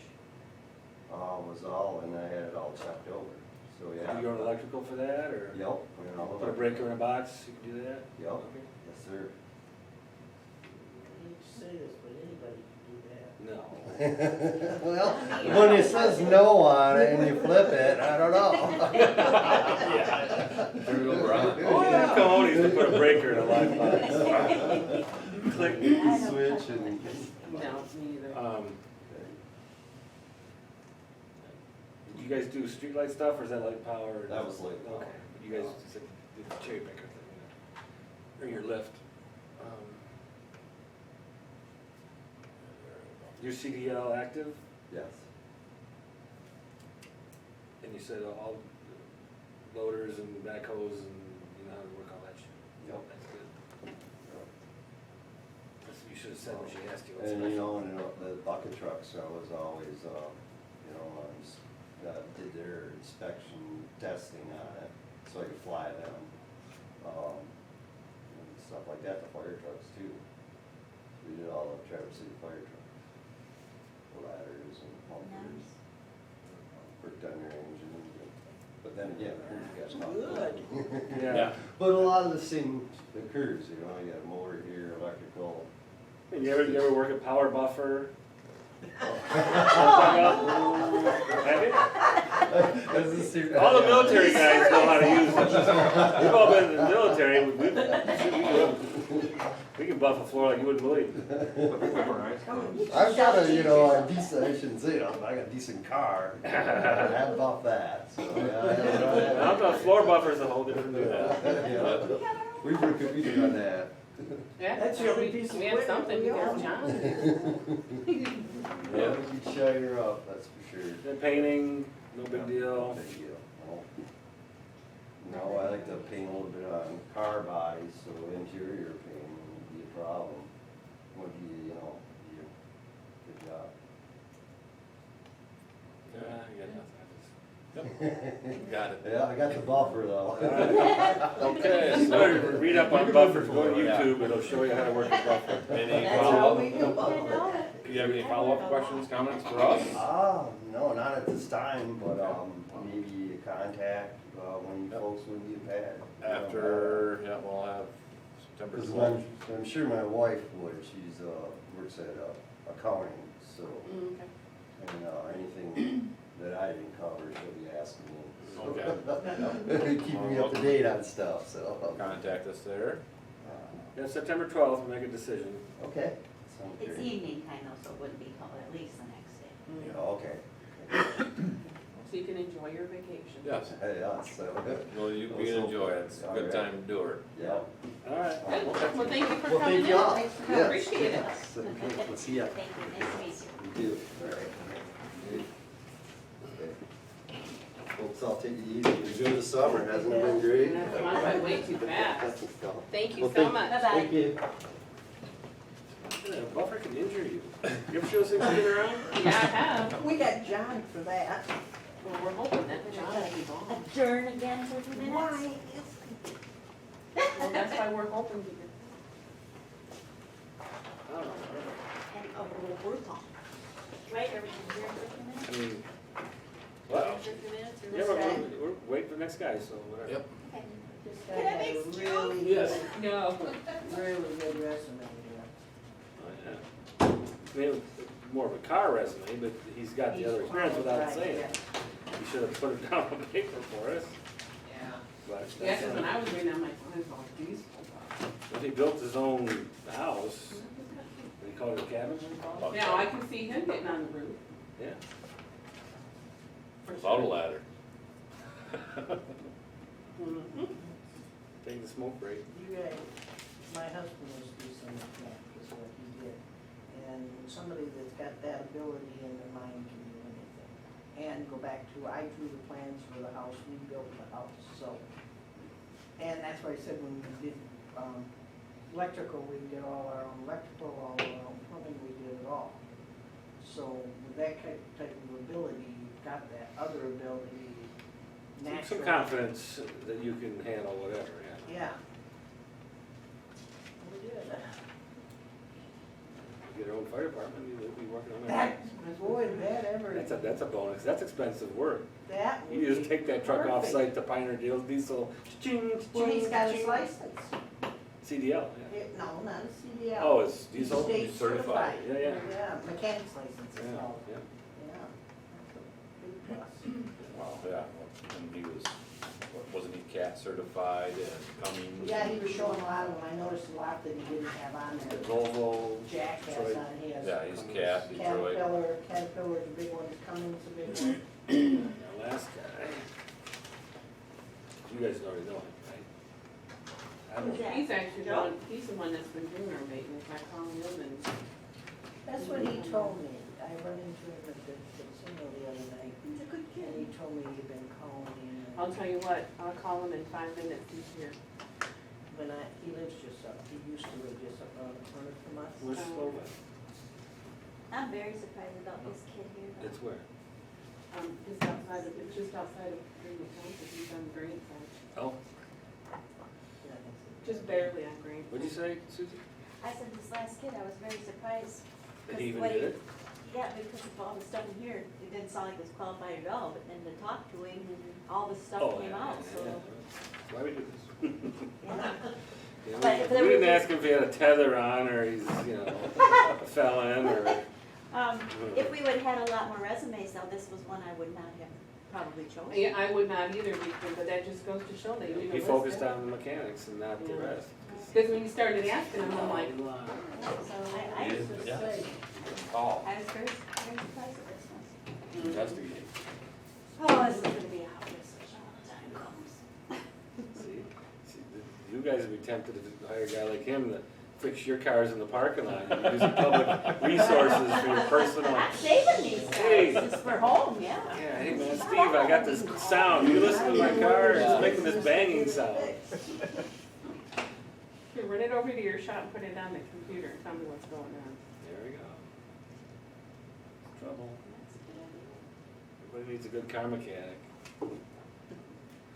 was all, and I had it all checked over, so yeah. You own electrical for that, or? Yep. and all Put a of breaker in a box, you can do that? Yep, Okay. yes, sir. I hate to say this, but anybody can do that. No. Well, when it says no on it and you flip it, I don't know. Turn it over on. Oh, yeah, coyotes to put a breaker in a live box. Click. Switch and. No, me either. You guys do streetlight stuff, or is that light power? That was light power. Okay, but you guys did the cherry picker thing, or your lift. Your CDL active, Yes. and you said all loaders and backhoes and you know how to work all that shit. Yep. That's good. You should have said when she asked you. what's And special. you know, and the bucket trucks, I was always, you know, did their inspection testing on it, so I could fly them. And stuff like that, the fire trucks too. We did all the Traverse City fire trucks. Ladders and pumpers. Worked on their engines, but then again, you guys not. Good. Yeah. But a lot of the same occurs, you know, you got a motor here, electrical. And you ever work at Power Buffer? All the military guys know how to use it. We've all been in the military, we can buff a floor like you wouldn't believe. I've got a, you know, a decent, I shouldn't say it, I got a decent car. I have about that, so, yeah. I'm not, floor buffer's a whole different deal. Yeah. We've on that. Yeah, That's the only piece of we have equipment something we because own. John. Yeah, we shine her up, that's for sure. The painting, no big deal. Big deal. No, I like to paint a little bit on car bodies, so interior painting would be a problem. Would be, you know, be a good job. Got it. Yeah, I got the buffer though. Okay, You so better read up on buffers, go to YouTube, it'll show you how to work a buffer. any That's how we follow-up? do it. Do you have any follow-up questions, comments for us? No, not at this time, but, maybe a contact, when you folks would be a pad. After, yeah, we'll have September Cause 12th. I'm sure my wife would, she's, works at, accounting, so, Okay. and, anything that I didn't cover, she'll be asking me. Okay. Keeping me up to date on stuff, so. Contact us there. Yeah, September 12th, we'll make a decision. Okay. Sounds It's great. evening time though, so it wouldn't be till at least the next day. Yeah, okay. So you can enjoy your vacation. Yes. Yeah, so. Well, you be enjoy it. It's a good time to do it. Yeah. All right. Good, well, thank you for Well, coming in. thank you all. Thanks for Yes. Appreciate it. Yes. Okay, we'll see ya. Thank you, nice to meet you. You too. All right. Okay. Folks, I'll take it easy. Enjoy the summer. Hasn't it been great? That's gone by way too fast. Thank you Well, so thank- much. Bye-bye. Thank you. A buffer can injure you. You ever show things moving around? Yeah, I have. We got John for that. Well, we're hoping that John will be gone. Adjourn again for 2 minutes? Why? Well, that's why we're hoping to. I don't know. And, oh, we're on. Right, are we adjourned for 2 minutes? I mean, well, Adjourn for 2 minutes or yeah, what's we're waiting for the next guy, so whatever. Yep. Okay. This Can guy I had make a stew? really, Yes. No. really good resume here. Oh, yeah. I mean, more of a car resume, but he's got the other experience without Right, saying it. He should have put it down on paper for us, Yeah. but. Yeah, because when I was reading, I'm like, what is all these? If he built his own house, they call it a cabin, what do you call it? Now, I can see him getting on the roof. Yeah. For Without a sure. ladder. Mhm. Take the smoke break. You guys, my husband was do some mechanic, is what he did. And somebody that's got that ability in their mind can do anything. And go back to, I drew the plans for the house, we built the house, so. And that's why I said when we did, electrical, we did all our own electrical, all our own plumbing, we did it all. So with that type of ability, you've got that other ability naturally. Some confidence that you can handle whatever, yeah. Yeah. We did. You get your own fire department, you'll be working on That, that. boy, that ever, That's a bonus, that's expensive work. that would You just be take that truck off perfect. site to Pioneer Deals, diesel, ching, Well, he's ching, got his ching. license. CDL, yeah. No, not a CDL. Oh, it's diesel? State certified. Yeah, yeah. Yeah, mechanic's license is Yeah, all. yeah. Yeah. That's a big plus. Wow, yeah, and he was, wasn't he CAT certified and Cummings? Yeah, he was showing a lot of them. I noticed a lot that he didn't have on there. Volvo, Jack has Detroit. on his. Yeah, he's CAT, Detroit. Caterpillar's a big one, Cummins a big one. Our last guy. You guys already know him, right? I don't Who's that? He's actually the Joe? one, he's the one that's been doing our maintenance. I call him and, That's what he told me. I run into him at the casino the other night. He's a good And he kid. told me he'd been calling in. I'll tell you what, I'll call him in 5 minutes, he's here. He lives just up, he used to live just up around the corner from us. Where's Slova? I'm very surprised about this kid here though. It's where? Just outside of, it's just outside of Greenwood Township, he's on the green side. Oh, Yeah, I think so. Just barely on green. what'd you say, Susie? I said this last kid, I was very surprised. That he even Because did it? Yeah, because of all the stuff in here, it didn't sound like it was qualified at all, but then to talk to him, all the stuff Oh, came yeah, out, yeah, so, yeah. Why we do this? yeah. You know, But if there we didn't was a- ask him if he had a tether on, or he's, you know, a felon, or, If we would've had a lot more resumes though, this was one I would not have probably chosen. Yeah, I would not either, because, but that just goes to show they do. he focused on the mechanics and not the Yeah. rest. Because when you started asking him, I'm like, So I Yeah. was Just Yeah. say, Call, very surprised at this one. investigate. Oh, this is gonna be a hot mess when the time comes. See, you guys would be tempted to hire a guy like him to fix your cars in the parking lot. You're using public resources for your personal. I'm saving these Hey. guys, just for home, yeah. Yeah, hey man, Steve, I got this sound. You listen to my car, it's making this banging sound. here, run it over to your shop and put it on the computer and tell me what's going on. There we go. Trouble. Everybody needs a good car mechanic.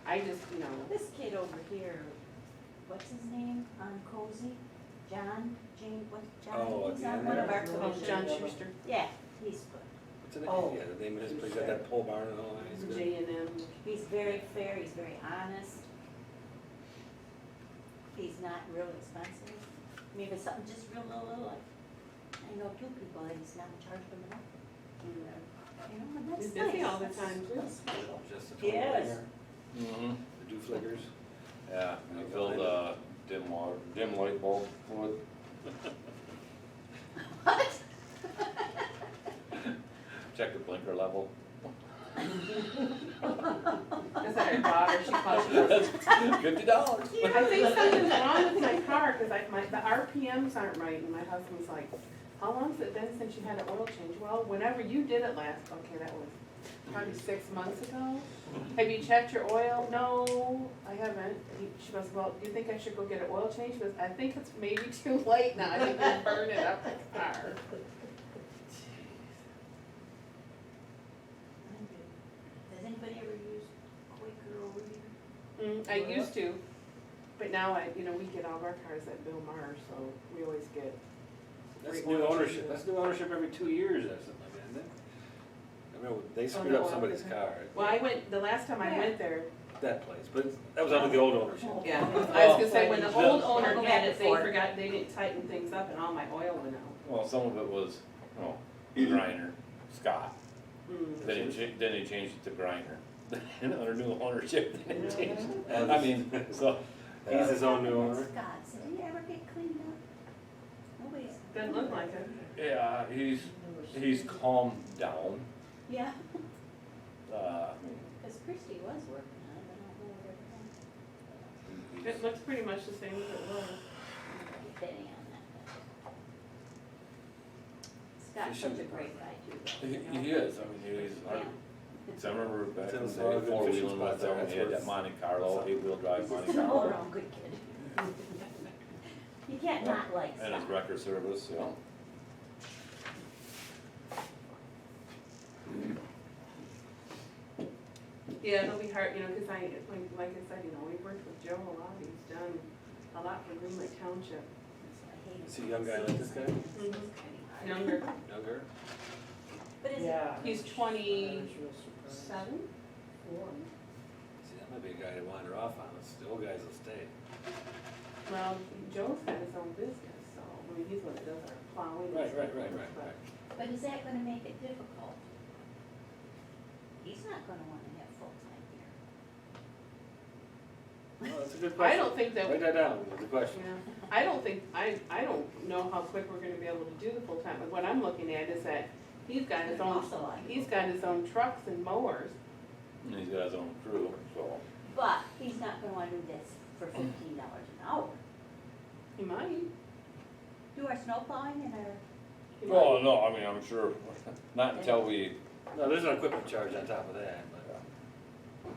I just, you know, This kid over here, what's his name, on Cozy? John, Oh, he's at on the one end of our there. oh, commissions. John Schuster, Yeah, he's good. What's the name? Oh. Yeah, the name of his place, got that pole barn and all that. He's good. J&M. He's very fair, he's very honest. He's not real expensive. I mean, if it's something just real low, like I know two people that he's not charged them enough, you know, and that's He's nice. busy all the That's- time, too. that's special. Just the Yes. Mm-hmm. The dew flickers. Yeah, we filled dim light bulb with. What? Check the blinker level. Is that her daughter? She calls you. $50. I think something's wrong with my car, cause the RPMs aren't right, and my husband's like, how long's it been since you had an oil change? Well, whenever you did it last, okay, that was probably 6 months ago. Have you checked your oil? No, I haven't. She goes, well, do you think I should go get an oil change? She goes, I think it's maybe too late now, I think you're burning up the car. Does anybody ever use Quaker over here? I used to, but now we get all of our cars at Bill Maher, so we always get. That's free new oil ownership, changes. that's new ownership every 2 years or something like that, isn't it? I remember they screwed the up oil somebody's company? car, Well, the last time I went there, that place, but that was under the old ownership. yeah, I was gonna say, when the old owner Go had back it, and they forth. forgot, they didn't tighten things up and all my oil went out. Well, some of it was, Griner, Scott. Then he changed it to Griner. Under new ownership, then he changed it. I mean, so. He's his own new owner. Scott's, did he ever get cleaned up? Nobody's. Doesn't look like it. Yeah, he's calmed down. Yeah, Uh, because Christie was working on it, I don't know what It looks pretty much the same as it was. Benny on that. Scott's such a great guy too. though, He you know? is, I mean, he's, Yeah. so I remember back in the Sounds day, like a good four fishing wheeling spot with there, them, that's he had where that Monte Carlo, 8-wheel drive He's Monte just an Carlo. all-around good kid. You can't not like And his Scott. record service, you know. Yeah, it'll be hard, cause like I said, we've worked with Joe a lot, he's done a lot for Green Lake Township. Is he a young guy like this guy? Younger, Younger? But is it, Yeah. he's I 27? was real surprised. See, that might be a guy to wander off on, the old guys will stay. Well, Joe's got his own business, so, he's the one that does our plowing. and Right, stuff, right. but is that gonna make it difficult? He's not gonna wanna have full-time here. Well, that's a good I question. don't think that. Write that down, that's a question. Yeah, I don't think, I don't know how quick we're gonna be able to do the full-time, but what I'm looking at is that he's got his own, Also, I- he's got his own trucks and mowers. And he's got his own crew, so. But he's not gonna wanna do this for $15 an hour. He might. Do our snow plowing and our, He Well, might. no, I mean, I'm sure, not until we, No, there's an equipment charge on top of that, but,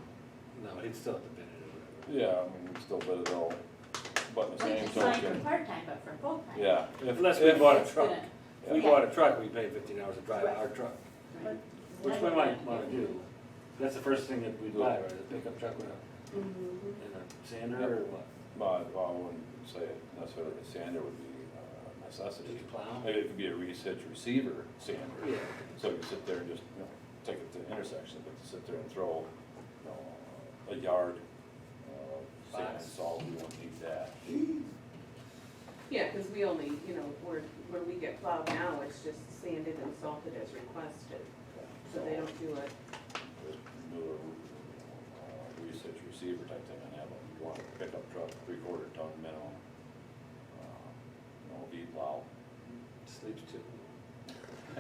no, he'd still have to bid it or whatever. yeah, I mean, we still bid it all, but in the we same can sign for token, part-time, but for full-time. yeah. Unless we bought a It's truck. gonna- If we Yeah. bought a truck, we pay 15 hours to drive Right. our truck, Right. which we might wanna do. That's the first thing that we'd buy, right, a pickup truck with Mhm. a sander or what? But I wouldn't say necessarily the sander would be a necessity. Just plow? Maybe it could be a research receiver sander. Yeah. So you sit there and just, take it to the intersection, but to sit there and throw, a yard, sand and Box. salt, we won't need that. Yeah, cause we only, where we get plowed now, it's just sanded and salted as requested, so they don't do it. Just do a research receiver type thing and have one pickup truck, 3/4 ton minimum. V-plow. Sleeps too.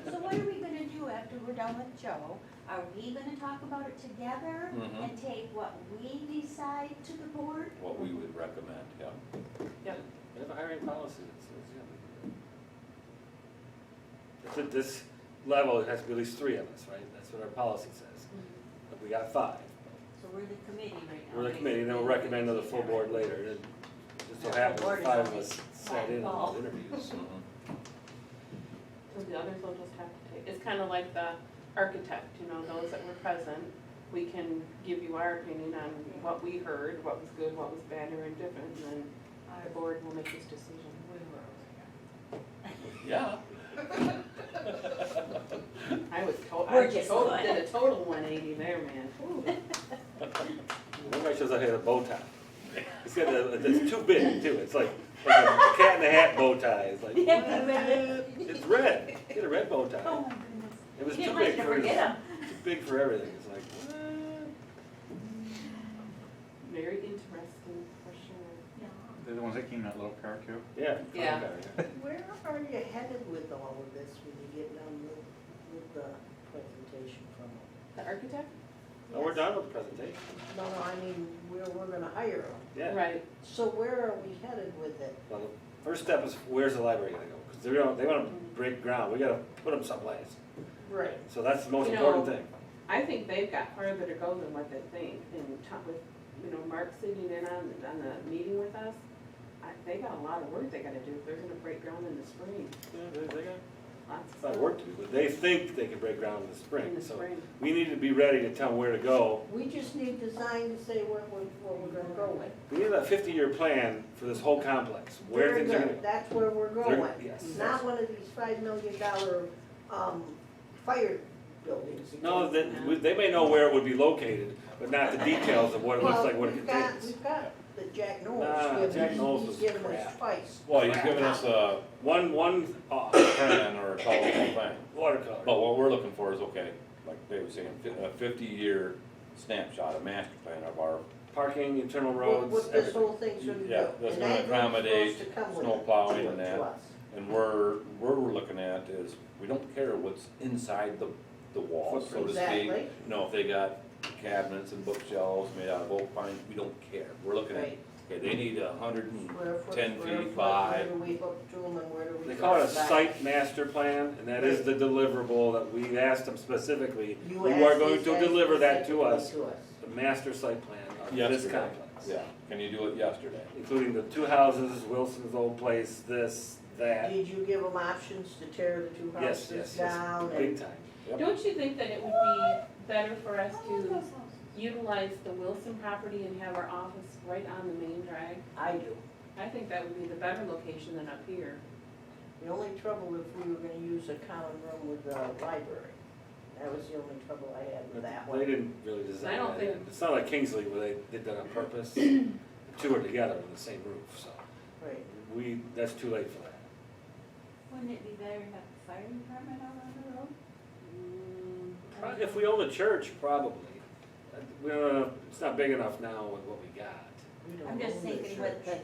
So what are we gonna do after we're done with Joe? Are we gonna talk about it together Mhm. and take what we decide to the board? What we would recommend, yeah. Yep. We have a hiring policy that says, It's at this level, it has to be at least 3 of us, right? That's what our policy says. But we got 5. So we're the committee right now. We're the committee, and then we'll recommend to the full board later. It just so The happens board that is 5 of only us sat in on those interviews. So the others will just have to take, it's kinda like the architect, those that were present. We can give you our opinion on what we heard, what was good, what was bad or indifferent, and then the board will make this decision. Yeah. I was We're just good. did a total 180 there, man. Ooh. Everybody shows up here with a bow tie. It's too big too. It's like like a cat in the hat bow tie, it's like, Yeah. what? It's red, get a red bow tie. Oh my goodness. It was Can't too wait big to for his, forget 'em. too big for everything, it's like, what? Very interesting, for sure. Yeah. They're the ones that came in that little car too. Yeah. Yeah. okay. Where are you headed with all of this when you get done with the presentation from them? The architect? Oh, we're done with the presentation, No, I mean, we're gonna hire them. yeah. Right. So where are we headed with it? Well, the first step is, where's the library gonna go? Because they wanna break ground, we gotta put them someplace. Right. So that's the most You important know, thing. I think they've got farther to go than what they think, and with, Mark sitting in on the meeting with us, they got a lot of work they gotta do, if they're gonna break ground in the spring, Yeah, they got lots a of lot of stuff. work to do, but they think they can break ground in the spring. In the So spring. we need to be ready to tell them where to go. We just need design to say what we're gonna go with. We need a 50-year plan for this whole complex, where Very things are good, gonna. that's where we're They're- going. yes. Not one of these $5 million, fire buildings. again. No, they may know where it would be located, but not the details of what it looks Well, like, what it we've got- contains. We've got the Jack Nah, Knowles, Jack Knowles he's was given us crap. twice. Well, he's given us a One plan or a colorful plan. watercolor. But what we're looking for is, okay, like Dave was saying, a 50-year snapshot, a master plan of our, Parking, internal What roads, what this everything. whole thing's gonna do. Yeah, that's And gonna that group's accommodate supposed to come with snow it, plowing to and it, that. to us. and where we're looking at is, we don't care what's inside the walls, so to speak. Exactly. If they got cabinets and bookshelves made out of oak pine, we don't care. We're looking at, Right. okay, they need 110 Square foot, feet by, Where do we hook to them and where do we? They call it a put back? site master plan, and that is the deliverable that we asked them specifically. You You asked are going these to guys deliver that to specifically us, to us. the master site plan of this yesterday. complex. Yeah, can you do it yesterday? Including the 2 houses, Wilson's old place, this, that. Did you give them options to tear the 2 Yes, houses yes, down? yes, and- big time. Yep. Don't you think that it would be better for us to utilize the Wilson property and have our office right on the main drag? I do. I think that would be the better location than up here. The only trouble if we were gonna use a common room with the library. That was the only trouble I had with that one. They didn't really design I don't that. think- It's not like Kingsley where they did that on purpose. The 2 are together in the same roof, so Right. that's too late for that. Wouldn't it be better to have the fire department out on the road? If we own the church, probably. We don't know, it's not big enough now with what we got. We don't I'm just own the thinking with church.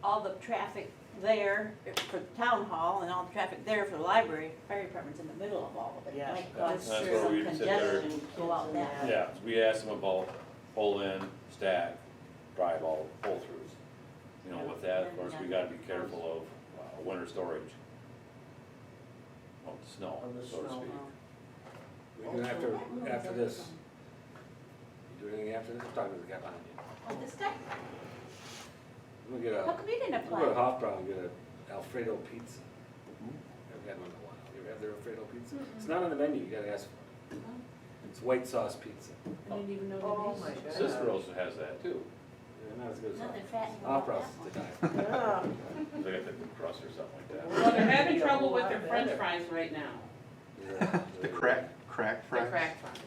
all the traffic there for the town hall and all the traffic there for the library, fire department's in the middle of all of it. Yes, Might that's cause where some we'd sit there. congestion to go out that way. Yeah, we asked them about pull in, stack, drive all pull throughs. With that, of course, we gotta be careful of winter storage. Of the snow, Of the so to snow, speak. We do after this. You do anything after this? I'm talking to the guy behind you. Oh, this guy, We'll get how a, come you didn't we'll go to apply? Hofbrau and get a Alfredo pizza. Haven't had one in a while. You ever have their Alfredo pizza? It's not on the menu, you gotta ask for it. It's white sauce pizza. I didn't even know Oh, the my name. God. Sister also has that too. Yeah, not as good as Nothing fattening about Hofbrau's that is the one. guy. Yeah. They got the crust or something like that. Well, they're having Be a trouble whole with lot their french better. fries right now, The crack the fries. crack fries.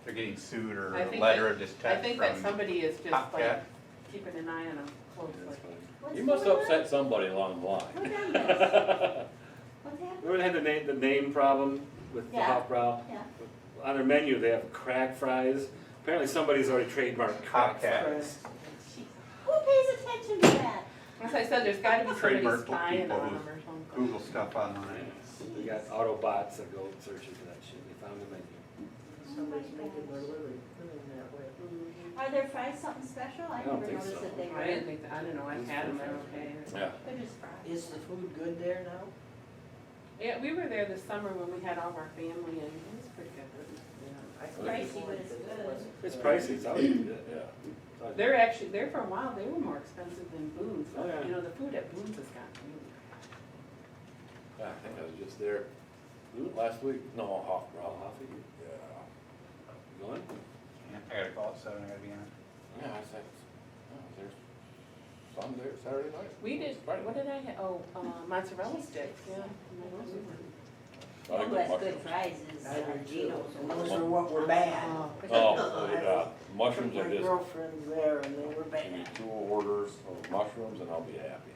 They're getting sued or I a think letter that- of I distrust think that from somebody is just Top like Cat. keeping an eye on them closely. That's funny. What's You must going on? upset somebody along the line. What happened? What's happened? Remember they had the name problem with the Yeah. Hofbrau? Yeah. On their menu, they have crack fries. Apparently somebody's already trademarked crack Top Cat. fries. Who pays attention to that? As I said, there's gotta be somebody Trademark spying people on who them or something. Google stuff online. They got Autobots that go searching for that shit. They found the menu. Somebody's making their living that way. Are their fries something special? I I don't never think noticed so. that they I didn't were. think, I don't know, I've had them, they're okay. Yeah. They're just fries. Is the food good there now? Yeah, we were there this summer when we had all of our family and it was pretty good. Yeah. I thought Pricey, it but it's wasn't- good. wasn't It's good. pricey, it's always good. Yeah. It's always They're actually, there for a while, they were more expensive than Boone's. Oh, yeah. The food at Boone's has gotten really. Yeah, I think I was just there last week. No, Hofbrau. Coffee. Yeah. You going? Yeah, I gotta call at 7, I gotta be on it. Yeah, I think, there's Sunday, Saturday night. We did, Friday what night. did I have? Oh, mozzarella sticks, yeah. I Who like has the good mushrooms. fries is I do too. Geno's. And those are what were bad. Oh, yeah, mushrooms My are just, girlfriends there and they were give bad. me 2 orders of mushrooms and I'll be happy.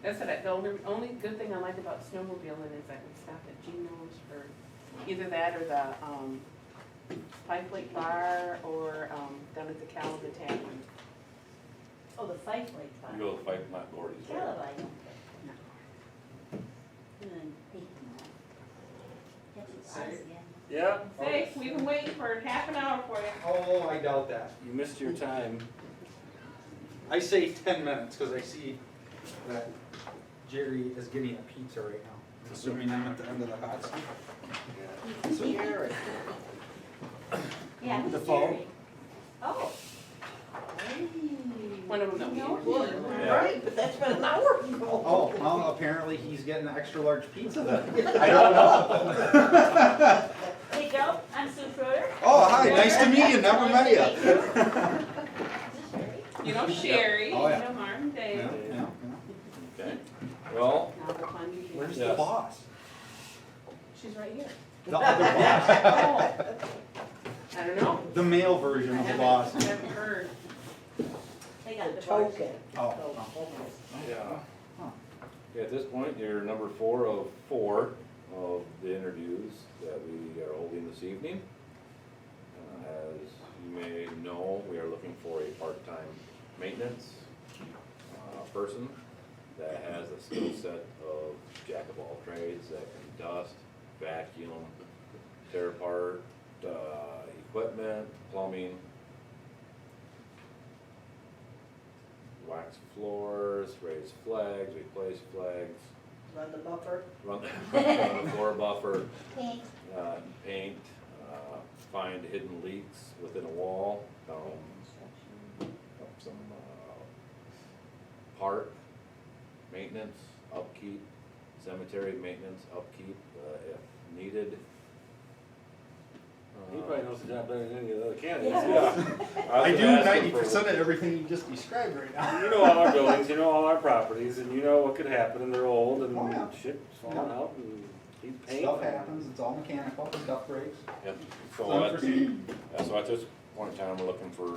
That's what the only good thing I like about snowmobiling is that we stop at Geno's for either that or the, Pike Lake Bar or, down at the Caliban Tavern. Oh, the Fife Lake Bar. You go to fight, not Gordy's. right? Caleb, I don't. And bacon, catch it sauce, yeah. Yeah. Say, we've been waiting for half an hour for you. Oh, I doubt that. You missed your time. I say 10 minutes, cause I see that Jerry is getting a pizza right now, assuming I'm at the end of the hot seat. Scary. Yeah, who's The phone. Jerry? Oh. One of them No, don't eat. Yeah. Right, but that's been an hour ago. Oh, well, apparently he's getting an extra large pizza then. I don't know. Hey Joe, I'm Sue Schroeder. Oh, hi, nice to meet you, never met you. Is this Sherry? You know Sherry, you Oh, yeah. know Martin, Dave. Yeah, yeah, yeah. Okay, well, Now the fun begins. Where's the Yes. boss? She's right here. The other boss, Oh. I don't know. the male version of the boss. I haven't heard. They got the Token. Oh, Yeah. okay, at this point, you're number 4 of 4 of the interviews that we are holding this evening. As you may know, we are looking for a part-time maintenance person that has a skill set of jack of all trades, that can dust, vacuum, tear apart equipment, plumbing, wax floors, raise flags, replace flags, Run the buffer. run the floor buffer, Pink. paint, find hidden leaks within a wall, some park maintenance, upkeep, cemetery maintenance, upkeep, if needed. He probably knows the job better than any of the other candidates. Yeah. I was do asking 90% of everything you just described right now. You know all our buildings, you know all our properties, and you know what could happen, and they're old, and Oh, yeah. shit's falling out, and need paint. Stuff happens, it's all mechanical, stuff breaks. Yep. It's So unforeseen. so at this point in time, we're looking for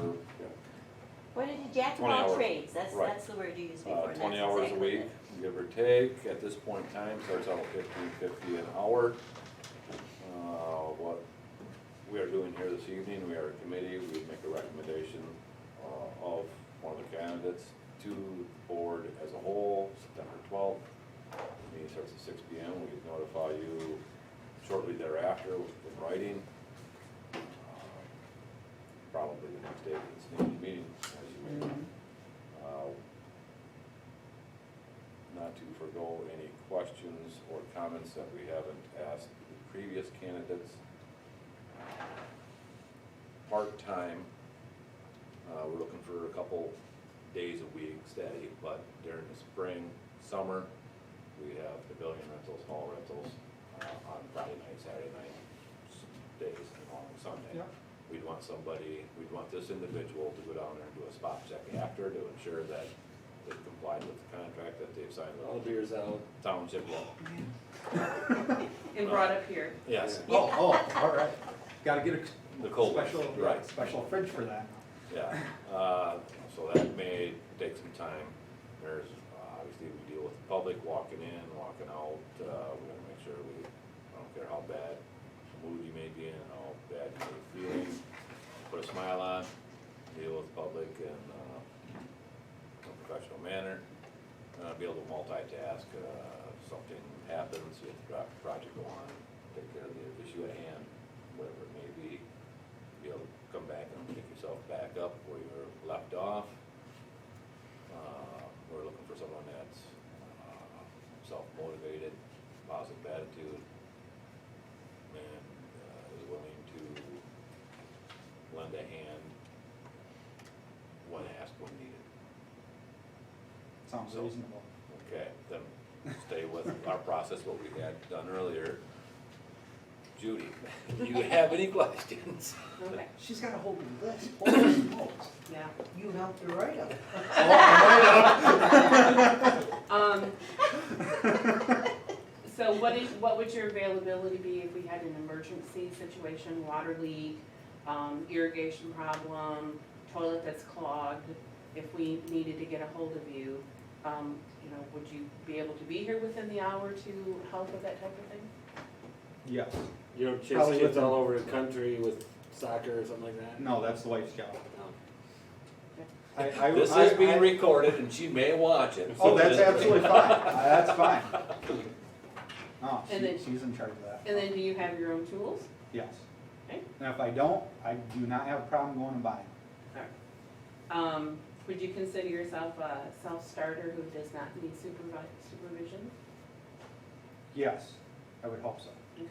What is it, jack of 20 all hours. trades? That's, Right. that's the word you used before. and 20 that's hours a exactly week, it. give or take. At this point in time, starts out at $15.50 an hour. What we are doing here this evening, we are a committee, we make a recommendation of one of the candidates to the board as a whole, September 12th. The meeting starts at 6 p.m. We notify you shortly thereafter in writing. Probably the next day of this meeting, as you may know. Not to forgo any questions or comments that we haven't asked the previous candidates. Part-time, we're looking for a couple days a week steady, but during the spring, summer, we have pavilion rentals, hall rentals, on Friday night, Saturday night, days, and on Sunday. Yeah. We'd want this individual to go down there and do a spot check after to ensure that they complied with the contract that they've signed with All the beers out. Township. And brought up here. Yes, Oh, all right. Gotta get the a cold, special, right, special fridge for that. yeah. So that may take some time. There's, obviously, we deal with the public walking in, walking out. We wanna make sure I don't care how bad mood you may be in, how bad you may be feeling, put a smile on, deal with the public in a professional manner. Be able to multitask. If something happens, you have to drop the project, go on, take care of the issue at hand, whatever it may be. Be able to come back and pick yourself back up where you were left off. We're looking for someone that's self-motivated, positive attitude, and is willing to lend a hand when asked, when needed. Sounds So- reasonable. Okay, then stay with our process, what we had done earlier. Judy, do you have any questions? Okay, She's got a whole list, holy smokes. yeah. You helped her write them. So what would your availability be if we had an emergency situation, water leak, irrigation problem, toilet that's clogged? If we needed to get a hold of you, you know, would you be able to be here within the hour to help with that type of thing? Yes. You don't chase Probably kids within- all over the country with soccer or something like that? No, that's the wife's job. No. This is being recorded and she may watch it. Oh, that's absolutely fine. That's fine. No, And then- she's in charge of that. And then do you have your own tools? Yes. Okay. And if I don't, I do not have a problem going and buying. Would you consider yourself a self-starter who does not need supervision? Yes, I would hope so. Okay.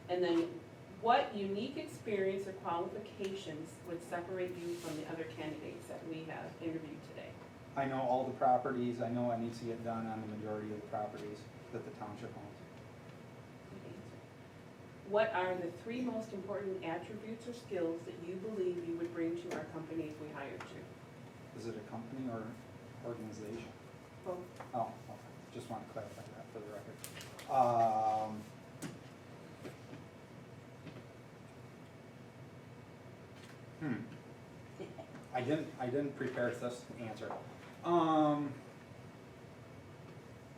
And then what unique experience or qualifications would separate you from the other candidates that we have interviewed today? I know all the properties, I know what needs to get done on the majority of the properties that the township owns. Good answer. What are the 3 most important attributes or skills that you believe you would bring to our company if we hired you? Is it a company or organization? Both. Oh, okay, just want to clarify that for the record. I didn't prepare this answer.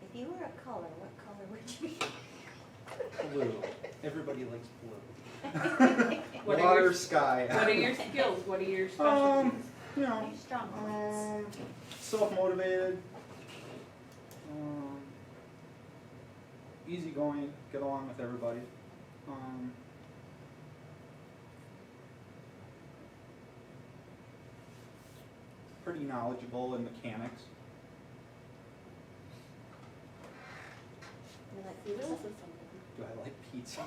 If you were a color, what color would you be? Blue. Everybody likes blue. What are Water, your- sky. What are your skills? What are your specialties? You know, Your strong points. self-motivated, easygoing, get along with everybody. Pretty knowledgeable in mechanics. You like You pizza? know, so something. Do I like pizza?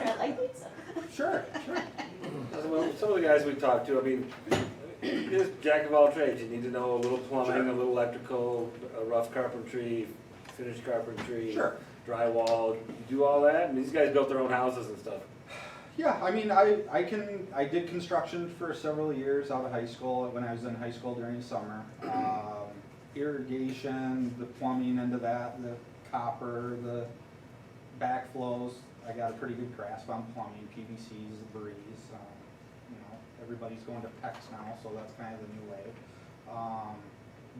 I like pizza. Sure, sure. Well, some of the guys we talked to, I mean, just jack of all trades. You need to know a little plumbing, Sure. a little electrical, a rough carpentry, finished carpentry, Sure. drywall. You do all that, and these guys built their own houses and stuff. Yeah, I mean, I did construction for several years out of high school, when I was in high school during the summer. Irrigation, the plumbing into that, the copper, the backflows, I got a pretty good grasp on plumbing, PVCs, the breeze. You know, everybody's going to PEX now, so that's kind of the new wave.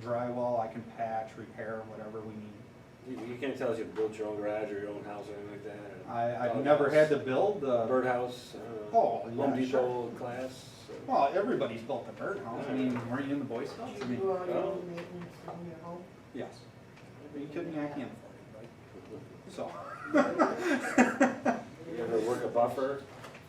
Drywall, I can patch, repair, whatever we need. You can't tell us you built your own garage or your own house or anything like that. or I've dog never house, had to build the, birdhouse, Oh, yeah, Home Depot sure. class. well, everybody's built a birdhouse. I mean, weren't you in the Boy Scouts? I Do you mean, do all your Oh. own maintenance in your home? yes. Are you kidding me? I can't afford it, right? So. You ever work a buffer?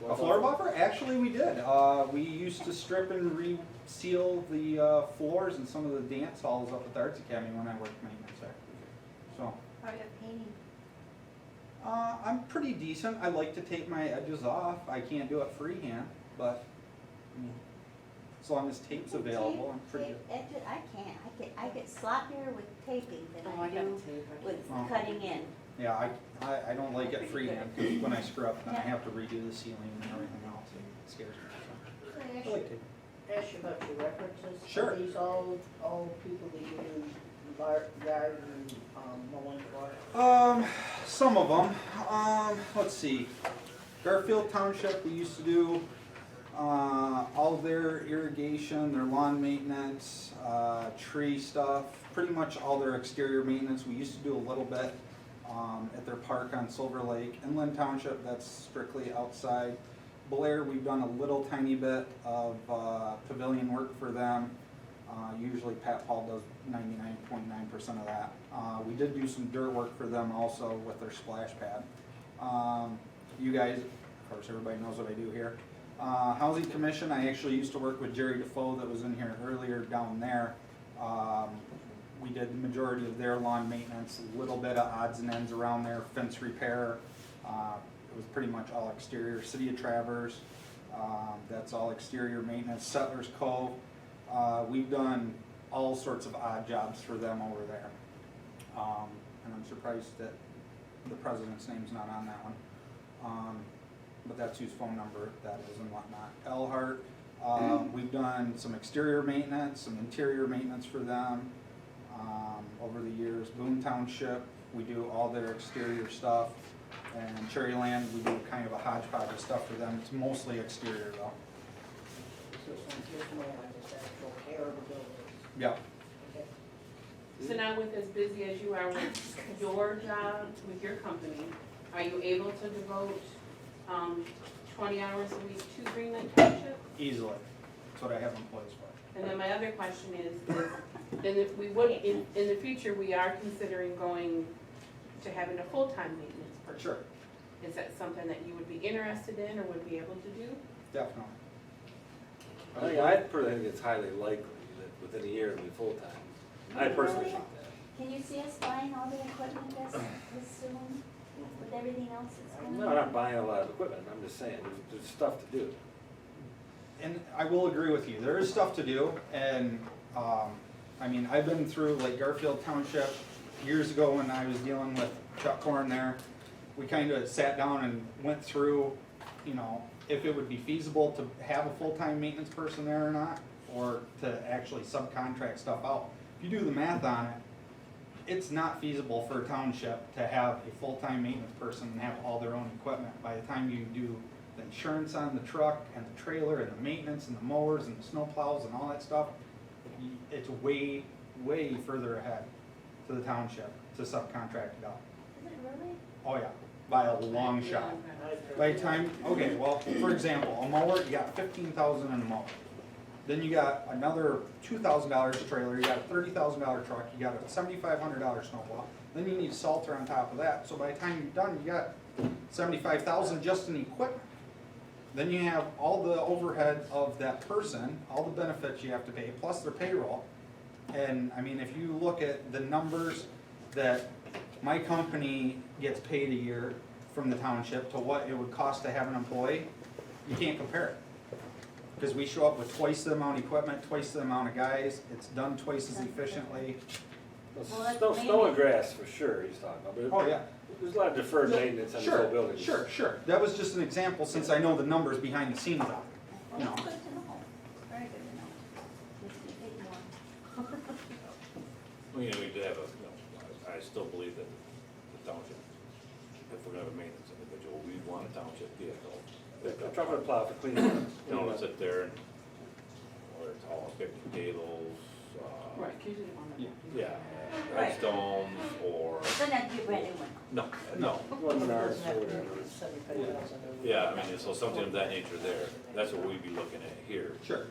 A floor buffer? Actually, we did. We used to strip and reseal the floors in some of the dance halls up at the Arts Academy when I worked maintenance there. So, How are you painting? I'm pretty decent. I like to take my edges off. I can't do it freehand, but I mean, as long as tape's available, I'm pretty good. I can't. I get sloppier with taping than Oh, I I got do the tape. with Oh. cutting in. Yeah, I don't like it freehand, because when I screw up, then I have to redo the ceiling and everything else. It scares me. Can I So, ask I like you, tape. ask you about your references? Sure. Are these all people that you do garden, mowing for? Some of them. Let's see. Garfield Township, we used to do all their irrigation, their lawn maintenance, tree stuff, pretty much all their exterior maintenance. We used to do a little bit at their park on Silver Lake. Inland Township, that's strictly outside. Blair, we've done a little tiny bit of pavilion work for them. Usually Pat Paul does 99.9% of that. We did do some dirt work for them also with their splash pad. You guys, of course, everybody knows what I do here. Housing Commission, I actually used to work with Jerry Defoe that was in here earlier down there. We did the majority of their lawn maintenance, a little bit of odds and ends around there, fence repair. It was pretty much all exterior. City of Traverse, that's all exterior maintenance. Settlers Cove, we've done all sorts of odd jobs for them over there. And I'm surprised that the president's name's not on that one. But that's whose phone number that is and whatnot. Elhart, we've done some exterior maintenance, some interior maintenance for them over the years. Boone Township, we do all their exterior stuff. And Cherryland, we do kind of a hodgepodge of stuff for them, it's mostly exterior though. So there's no like this actual care of the buildings. Yeah. Okay. So now with as busy as you are with your job, with your company, are you able to devote 20 hours a week to Greenland Township? Easily, that's what I have employees for. And then my other question is then if we would, in the future, we are considering going to having a full-time maintenance person. Sure, Is that something that you would be interested in or would be able to do? definitely. I personally think it's highly likely that within a year it'll be full-time. I personally think that. Can you see us buying all the equipment this soon, with everything else that's going No, on? I'm not buying a lot of equipment, I'm just saying, there's stuff to do. And I will agree with you, there is stuff to do, and, I mean, I've been through like Garfield Township years ago when I was dealing with Chuck Horn there. We kind of sat down and went through, you know, if it would be feasible to have a full-time maintenance person there or not, or to actually subcontract stuff out. If you do the math on it, it's not feasible for a township to have a full-time maintenance person and have all their own equipment. By the time you do the insurance on the truck and the trailer and the maintenance and the mowers and the snow plows and all that stuff, it's way, way further ahead to the township to subcontract it out. Is it really? Oh yeah, by a long shot. By the time, okay, well, for example, a mower, you got $15,000 in a mower. Then you got another $2,000 trailer, you got a $30,000 truck, you got a $7,500 snowplow. Then you need salter on top of that. So by the time you're done, you got $75,000 just in equipment. Then you have all the overhead of that person, all the benefits you have to pay, plus their payroll. And I mean, if you look at the numbers that my company gets paid a year from the township to what it would cost to have an employee, you can't compare it. Because we show up with twice the amount of equipment, twice the amount of guys, it's done twice as efficiently. Snow and grass for sure he's talking about, but Oh, yeah. there's a lot of deferred maintenance on the whole building. Sure. That was just an example, since I know the numbers behind the scenes of it. Well, You that's know. good to know, very good to know. Makes me think more. Well, you know, we did have a, you know, I still believe that the township, if we're gonna have a maintenance individual, we want a township vehicle. The truck and plow for cleaning. You know, to sit there and, whether it's hauling picnic tables, Right, usually on the. yeah, Right. headstones, or, Doesn't have to be a brand new one. no. One Menards Doesn't have or to be whatever. 75,000 or- Yeah, I mean, so something of that nature there, that's what we'd be looking at here. Sure.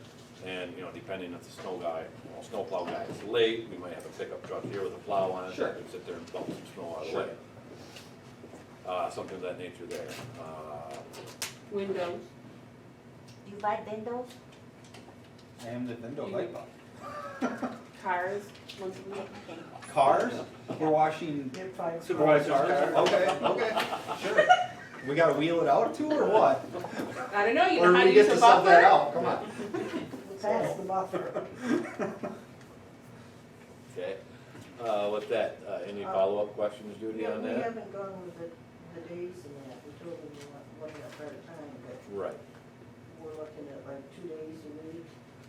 And, you know, depending if the snow guy, you know, snowplow guy is late, we might have a pickup truck here with a plow on it. Sure. That can sit there and dump some snow out of the Sure. way. Something of that nature there. Windows. Do you buy windows? I am the window light bulb. Cars, once a week. Cars, we're washing Get five Supervisor's cars. car. Okay, sure. We gotta wheel it out too, or what? I don't know, you Or know do how we to get use to a sub that buffer? out? Come on. Pass the buffer. Okay, with that, any follow-up questions, Judy, Yeah, on we that? haven't gone with the days and that, we told them we want one at a time, but Right, we're looking at like 2 days a week.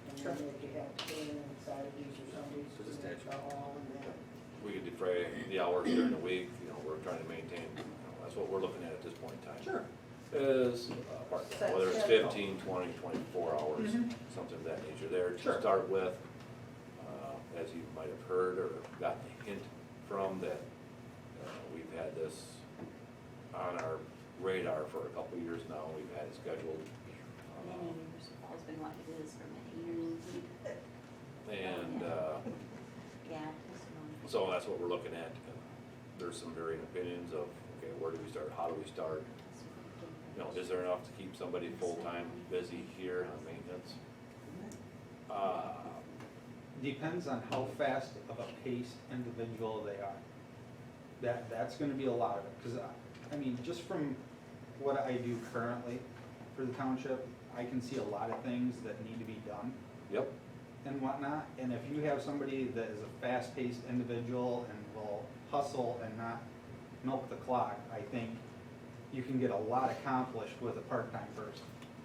And then if you have to clean on Saturdays or Sundays, There's a we have statute. all and that. we could defray the hours during the week, you know, we're trying to maintain, you know, that's what we're looking at this point in time. Sure. Is part-time, whether it's 15, 20, 24 hours, Mhm. something of that nature there to Sure. start with. As you might have heard or gotten a hint from that, we've had this on our radar for a couple of years now, we've had it scheduled. Many years, Paul's been wanting to do this for many years. And, Yeah, testimony. so that's what we're looking at. There's some varying opinions of, okay, where do we start, how do we start? You know, is there enough to keep somebody full-time busy here on maintenance? Depends on how fast of a paced individual they are. That's gonna be a lot of it, cause I mean, just from what I do currently for the township, I can see a lot of things that need to be done Yep, and whatnot, and if you have somebody that is a fast-paced individual and will hustle and not milk the clock, I think you can get a lot accomplished with a part-time person.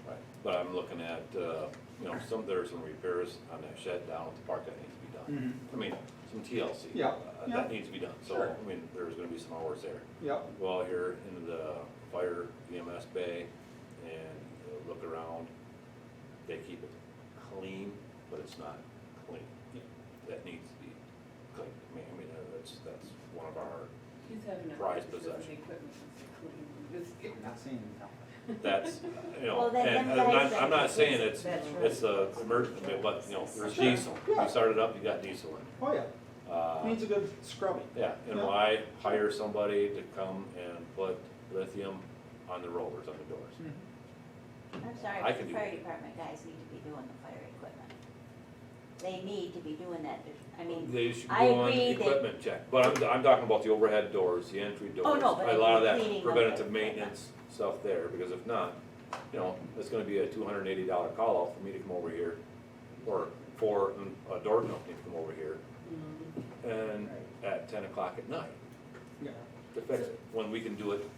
right. But I'm looking at, you know, there are some repairs on that shed down at the park that needs to be done. I mean, some some TLC. Yeah, yeah. That needs to be done, so, Sure. I mean, there's gonna be some hours there. Yep, Go out here into the fire EMS bay and look around. They keep it clean, but it's not clean. Yeah. That needs to be clean. I mean, that's one of our, He's having a. Prized picture of the possession. equipment that's clean. I'm not saying no. that's, you know, Well, then and them I'm guys not, I'm that- not saying it's, That's right. it's a emergency, but, you know, there's Sure. diesel. Yeah. You start it up, you got diesel in it. Oh, yeah, needs a good scrubbing. Yeah, and Yeah. why hire somebody to come and put lithium on the rollers, on the doors? I'm sorry, I but can the do fire that. department guys need to be doing the fire equipment. They need to be doing that, I mean, They should be I doing agree that- equipment check, but I'm talking about the overhead doors, the entry doors. Oh, no, but A lot of cleaning that of preventative the- maintenance stuff there, because if not, you know, it's gonna be a $280 call out for me to come over here, or for a door company to come over here, Mhm. and at 10 o'clock at night Yeah, to fix it, when we can do it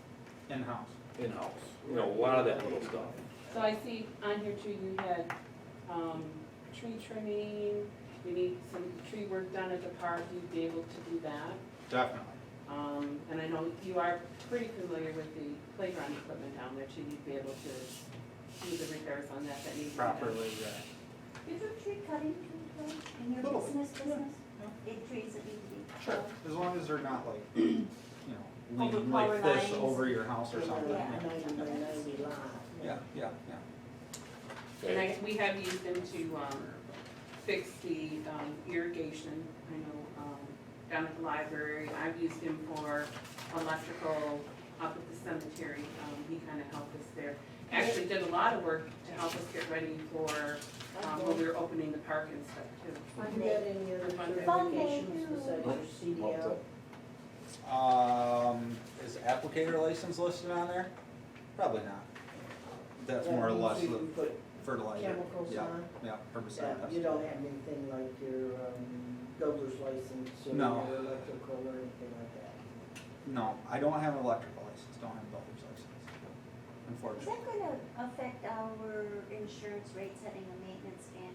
in-house. in-house. You know, a lot of that little stuff. So I see on here too, you had, tree trimming, we need some tree work done at the park, you'd be able to do that. Definitely. And I know you are pretty familiar with the playground equipment down there, too, you'd be able to do the repairs on that that need to be done. Properly, yeah. is there tree cutting too, in your Little, business? yeah. Big trees that need to be Sure, cut? as long as they're not like, you know, Over leaning like power this lines. over your house or something. Yeah. 90 by 90 line. Yeah, yeah, yeah. And Okay. we have used them to, fix the, irrigation, I know, down at the library, I've used him for electrical up at the cemetery, he kinda helped us there. Actually did a lot of work to help us get ready for, when we were opening the park and stuff too. Have you got any other Fun day, certifications too. besides your CDL? Is applicator license listed on there? Probably not. That's more or That less means you the can put fertilizer. chemicals Yeah, on? yeah, herbicide. Yeah, you don't have anything like your builder's license or No. your electrical or anything like that? No, I don't have an electrical license, don't have a builder's license, Is that unfortunately. gonna affect our insurance rate setting and maintenance and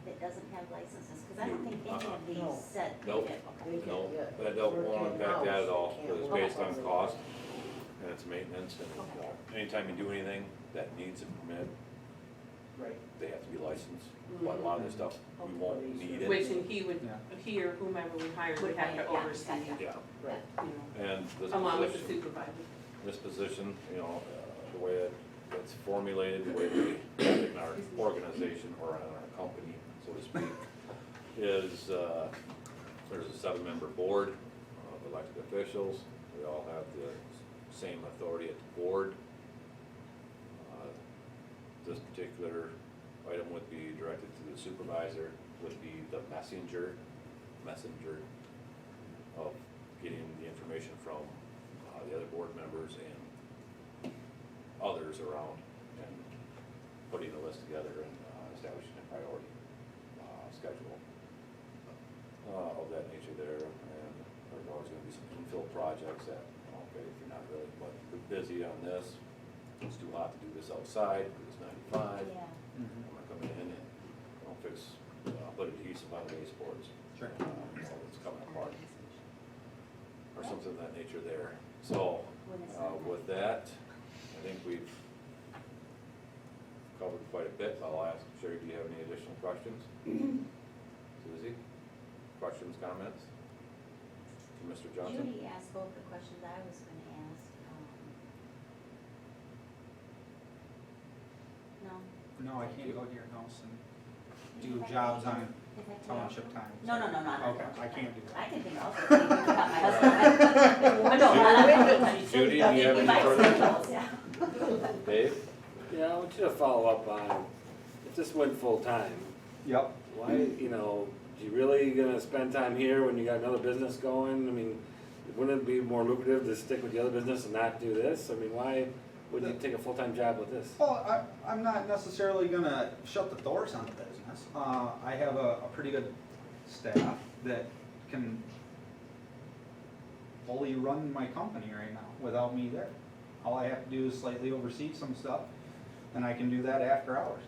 that doesn't have licenses? Cause I don't think any of No. these said they Nope. did. They Okay. can't, No, yeah. that don't Work won't impact that at all, in-house, they because it's can't based on work cost and it's maintenance and, you know, anytime you do anything that needs a permit, Right. they have to be licensed. But a lot of this stuff, you won't need it. Which, and he would, Yeah. he or whomever we hired would have to Yeah, oversee, gotcha. Yeah, Right. you know, and this along with the position, supervisor. this position, you know, the way it's formulated, the way we have it in our organization or in our company, so to speak, is, there's a 7-member board of elected officials. We all have the same authority at the board. This particular item would be directed to the supervisor, would be the messenger of getting the information from the other board members and others around and putting a list together and establishing a priority schedule of that nature there. And there's always gonna be some infill projects that, okay, if you're not really, but we're busy on this, it's too hot to do this outside, because it's 95. Yeah. Mhm. I'm gonna come in and, you know, fix, put adhesive on the baseboards. Sure. You know, it's coming apart, or something of that nature there. So, with that, I think we've covered quite a bit. I'll ask Sherry, do you have any additional questions? Susie, questions, comments? To Mr. Johnson? Judy asked both the questions I was gonna ask. No? No, I can't go to your house and do If I jobs can- on if I can- township time. No, no, no, not on Okay, I township can't time. do that. I can think also, maybe about my husband. I don't know. Judy, do you have any further? Yeah. Dave? Yeah, I want you to follow up on, if this went full-time, Yep. why, you know, you really gonna spend time here when you got another business going? I mean, wouldn't it be more lucrative to stick with the other business and not do this? I mean, why would you take a full-time job with this? Well, I'm not necessarily gonna shut the doors on the business. I have a pretty good staff that can fully run my company right now without me there. All I have to do is slightly oversee some stuff, and I can do that after hours.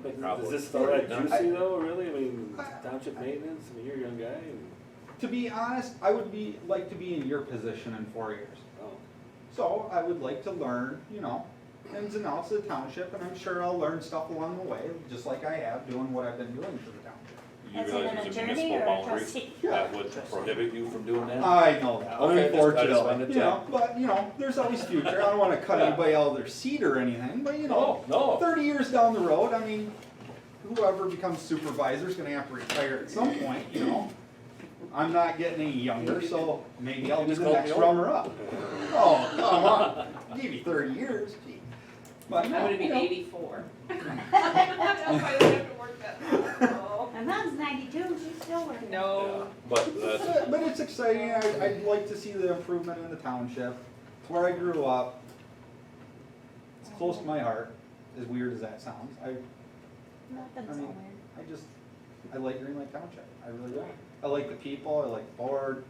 But Probably. is this all that Yeah. juicy though, really? I mean, township maintenance, I mean, you're a young guy and. To be honest, I would like to be in your position in 4 years. Oh, So I would like to learn, ins and outs of the township, and I'm sure I'll learn stuff along the way, just like I have doing what I've been doing for the township. You As in realize an there's a attorney municipal or a boundary trustee? that would prohibit you from doing that? I know that, Okay, I just wanted unfortunately, to check. but there's always future. I don't wanna cut anybody out of their seat or anything, but No. 30 years down the road, I mean, whoever becomes supervisor is gonna have to retire at some point, I'm not getting any younger, so maybe I'll be the next runner up. Oh, come on, give me 30 years, gee. But, I'm gonna be you know, 84. My mom's 92, she's still working. No. But that's, But it's exciting, I'd like to see the improvement in the township. It's where I grew up. It's close to my heart, as weird as that sounds. No, it doesn't I mean, sound weird. I like Green Lake Township, I really do. I like the people, I like the board.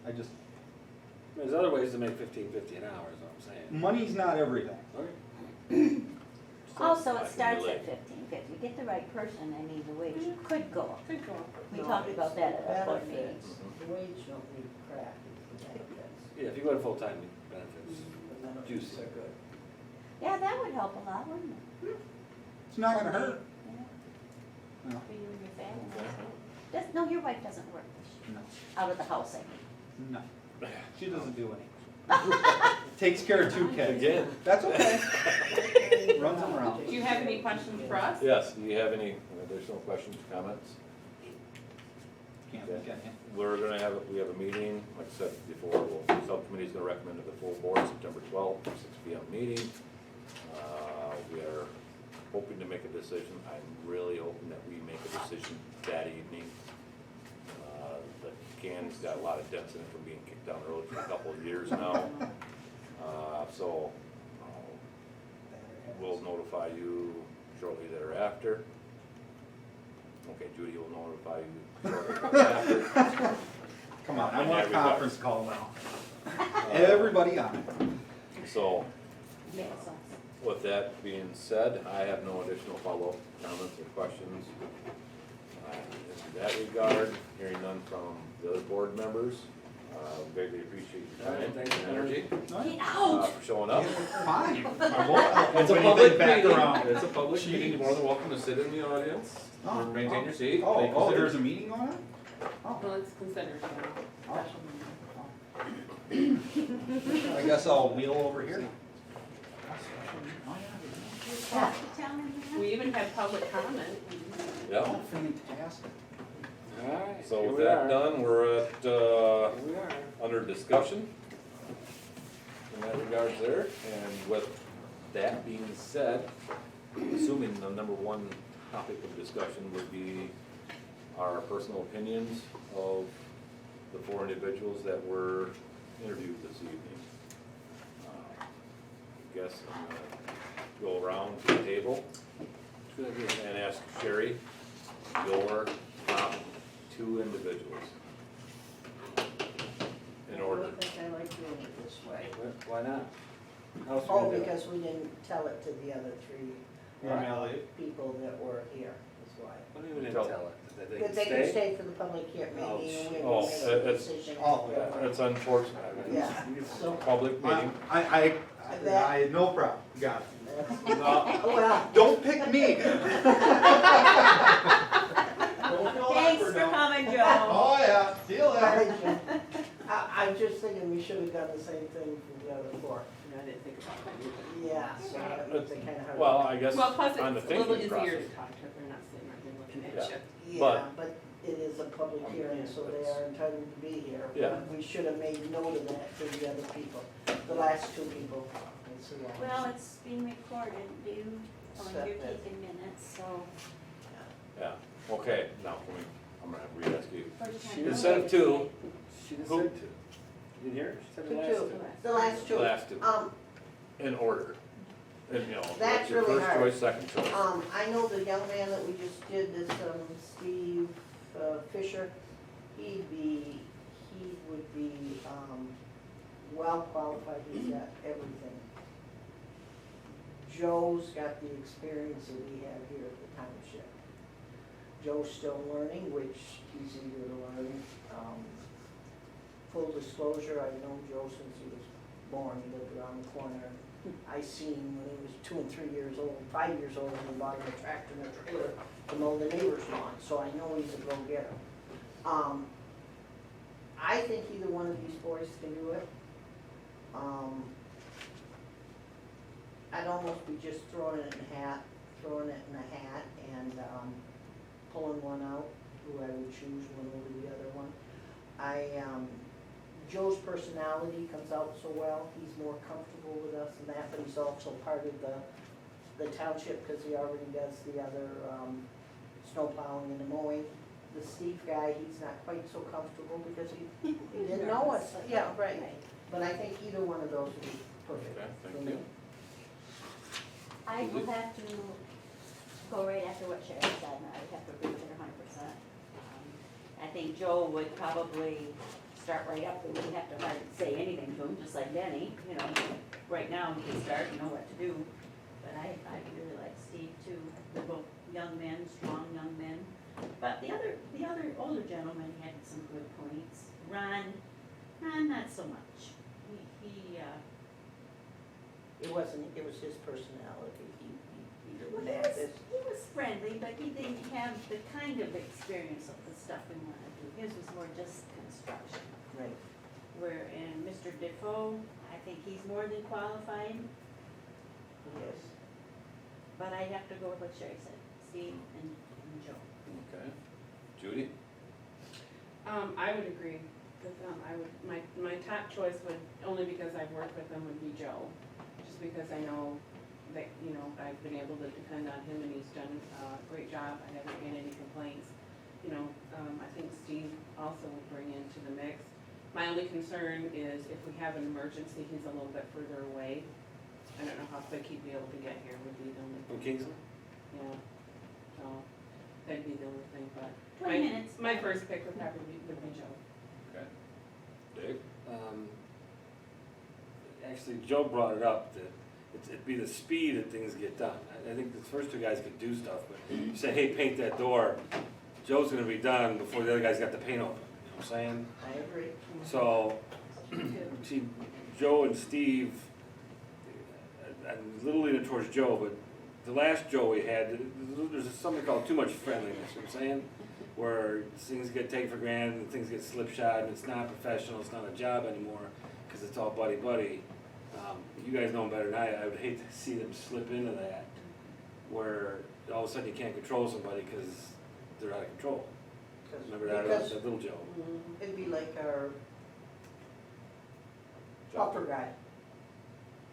there's other ways to make $15.50 an hour, is what I'm saying. Money's not everything. Okay. Also, I it can starts relate. at 15.50. Get the right person, I mean, the wage could go up. Good call. We No, talked it's about that the at our board meeting. benefits. The wage don't need crap, it's the benefits. Yeah, if you go to full-time benefits. The benefits Juicy. are good. Yeah, that would help a lot, wouldn't it? It's not gonna hurt. Yeah. No. For you and your family, that's good. No, your wife doesn't work, does she? No. Out of the house, I mean. No, she doesn't do any. Takes care of 2 kids. Again. That's okay. Runs them around. Do you have any questions for us? yes, do you have any additional questions, comments? Can't look at you. We have a meeting, like I said before, subcommittee's gonna recommend to the full board September 12th, 6 PM meeting. We are hoping to make a decision, I'm really hoping that we make a decision that evening. The can's got a lot of dents in it from being kicked down the road for a couple of years now. So, we'll notify you shortly thereafter. Okay, Judy will notify you shortly thereafter. Come on, I In want that a regard. conference call now. Everybody on it. So, Yeah, so. with that being said, I have no additional follow-up comments or questions. In that regard, hearing none from the other board members, greatly appreciate your time and energy, Get out! for showing up. Fine. I won't. It's a When you public get back meeting, around. it's a public meeting, you're more than welcome to sit in the audience, or maintain your seat. Thank you, Oh, sir. there's a meeting going on? Oh. Well, it's considered a special meeting. I guess I'll wheel over here. Have to tell him that? We even had public comment. Yeah, Oh, fantastic. All right. so here with we that are. done, we're at, Here we are. under discussion in that regards there, and with that being said, assuming the number one topic of discussion would be our personal opinions of the 4 individuals that were interviewed this evening. I guess I'm gonna go around to the table Good idea. and ask Sherry, your top 2 individuals in order. I think I like doing it this way. Why not? How else we Oh, gonna do it? because we didn't tell it to the other 3 people that were here, that's why. What do you mean we didn't tell it? That they But can they can stay? stay for the public hearing Oh, meeting, and we oh, can make a it's- decision. oh, after. It's unfortunate. Yeah. So, Public meeting. I, no problem, got it. Well, Don't pick me. Thanks for coming, Joe. Oh, yeah, deal there. I'm just thinking we should have done the same thing for the other 4. I didn't think about that either. Yeah, so that makes it kind of hard. Well, I guess Well, plus on the it's a little thinking easier process. to talk to if they're not sitting right there looking Yeah. at you. Yeah, but it is a public hearing, so they are entitled to be here. Yeah. We should have made note of that to the other people, the last 2 people. and so on. Well, it's being recorded, you're taking minutes, so. Yeah, okay, now, I'm gonna re-ask you. first time She you're Instead of going to 2, say- She just Who? said 2. You didn't hear her? She said the Two, last two. 2. The last 2. Last 2, Um, in order. And, you know, That's what's your really first hard. choice, second choice? I know the young man that we just did this, Steve Fisher, he would be, well qualified, he's got everything. Joe's got the experience that we have here at the township. Joe's still learning, which he's eager to learn. full disclosure, I've known Joe since he was born, he lived around the corner. I seen him when he was 2 and 3 years old, 5 years old, and he bought him a tractor and a trailer to mow the neighbor's lawn, so I know he's a go-getter. I think either one of these boys can do it. I'd almost be just throwing it in a hat and, pulling one out, who I would choose, one over the other one. Joe's personality comes out so well, he's more comfortable with us and that, but he's also part of the township, cause he already does the other, snow plowing and the mowing. The Steve guy, he's not quite so comfortable because he didn't know us, yeah, right. But I think either one of those would be perfect Okay, for thank me. you. I will have to go right after what Sherry said, and I would have to agree with her 100%. I think Joe would probably start right up, we wouldn't have to hardly say anything to him, just like Denny, you know, right now he can start, know what to do. But I really like Steve too, they're both young men, strong young men. But the other older gentleman had some good points. Ron, not so much. It was his personality, he Well, didn't have this. he was friendly, but he didn't have the kind of experience of the stuff we want to do. His was more just construction. Right. And Mr. Defoe, I think he's more than qualified, Yes. but I have to go with what Sherry said, Steve and Joe. Okay. Judy? I would agree with them. My top choice would, only because I've worked with them, would be Joe. Just because I know that, you know, I've been able to depend on him and he's done a great job. I haven't had any complaints. You know, I think Steve also would bring into the mix. My only concern is if we have an emergency, he's a little bit further away. I don't know how quick he'd be able to get here would be the only From thing. Kingsland? Yeah, so that'd be the only thing, but 20 minutes. my first pick would probably be Joe. Okay. Dave? Actually, Joe brought it up, that it'd be the speed that things get done. I think the first two guys could do stuff, but you say, hey, paint that door, Joe's gonna be done before the other guy's got the paint open, you know what I'm saying? I agree. So, see, Joe and Steve, I'm a little leaning towards Joe, but the last Joe we had, there's something called too much friendliness, you know what I'm saying? Where things get taken for granted and things get slipshod and it's not professional, it's not a job anymore, cause it's all buddy-buddy. You guys know better than I would hate to see them slip into that, where all of a sudden you can't control somebody cause they're out of control. Remember that, Because that little Joe? it'd be like our buffer guy.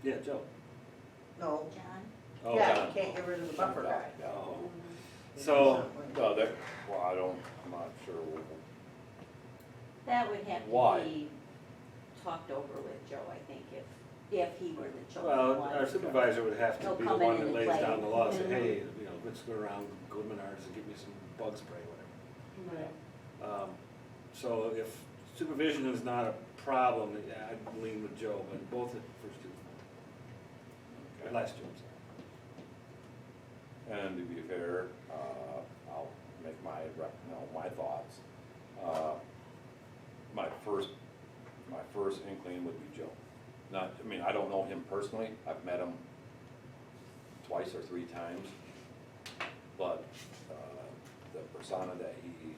Yeah, Joe. No, John? Oh, yeah, John. you can't get rid of the buffer guy. Oh. So, No, I'm not sure. That would have Why? to be talked over with Joe, I think, if he were the chosen well, one. our supervisor would have to He'll be the come one in that and lays play. down the law, say, Mhm. hey, you know, let's go around, go to Menards and get me some bug spray, whatever. Right. So if supervision is not a problem, yeah, I'd lean with Joe, but both at first two. Okay. Last two, I'm sorry. And to be fair, I'll make my thoughts. My first inkling would be Joe. I don't know him personally, I've met him twice or 3 times, but, the persona that he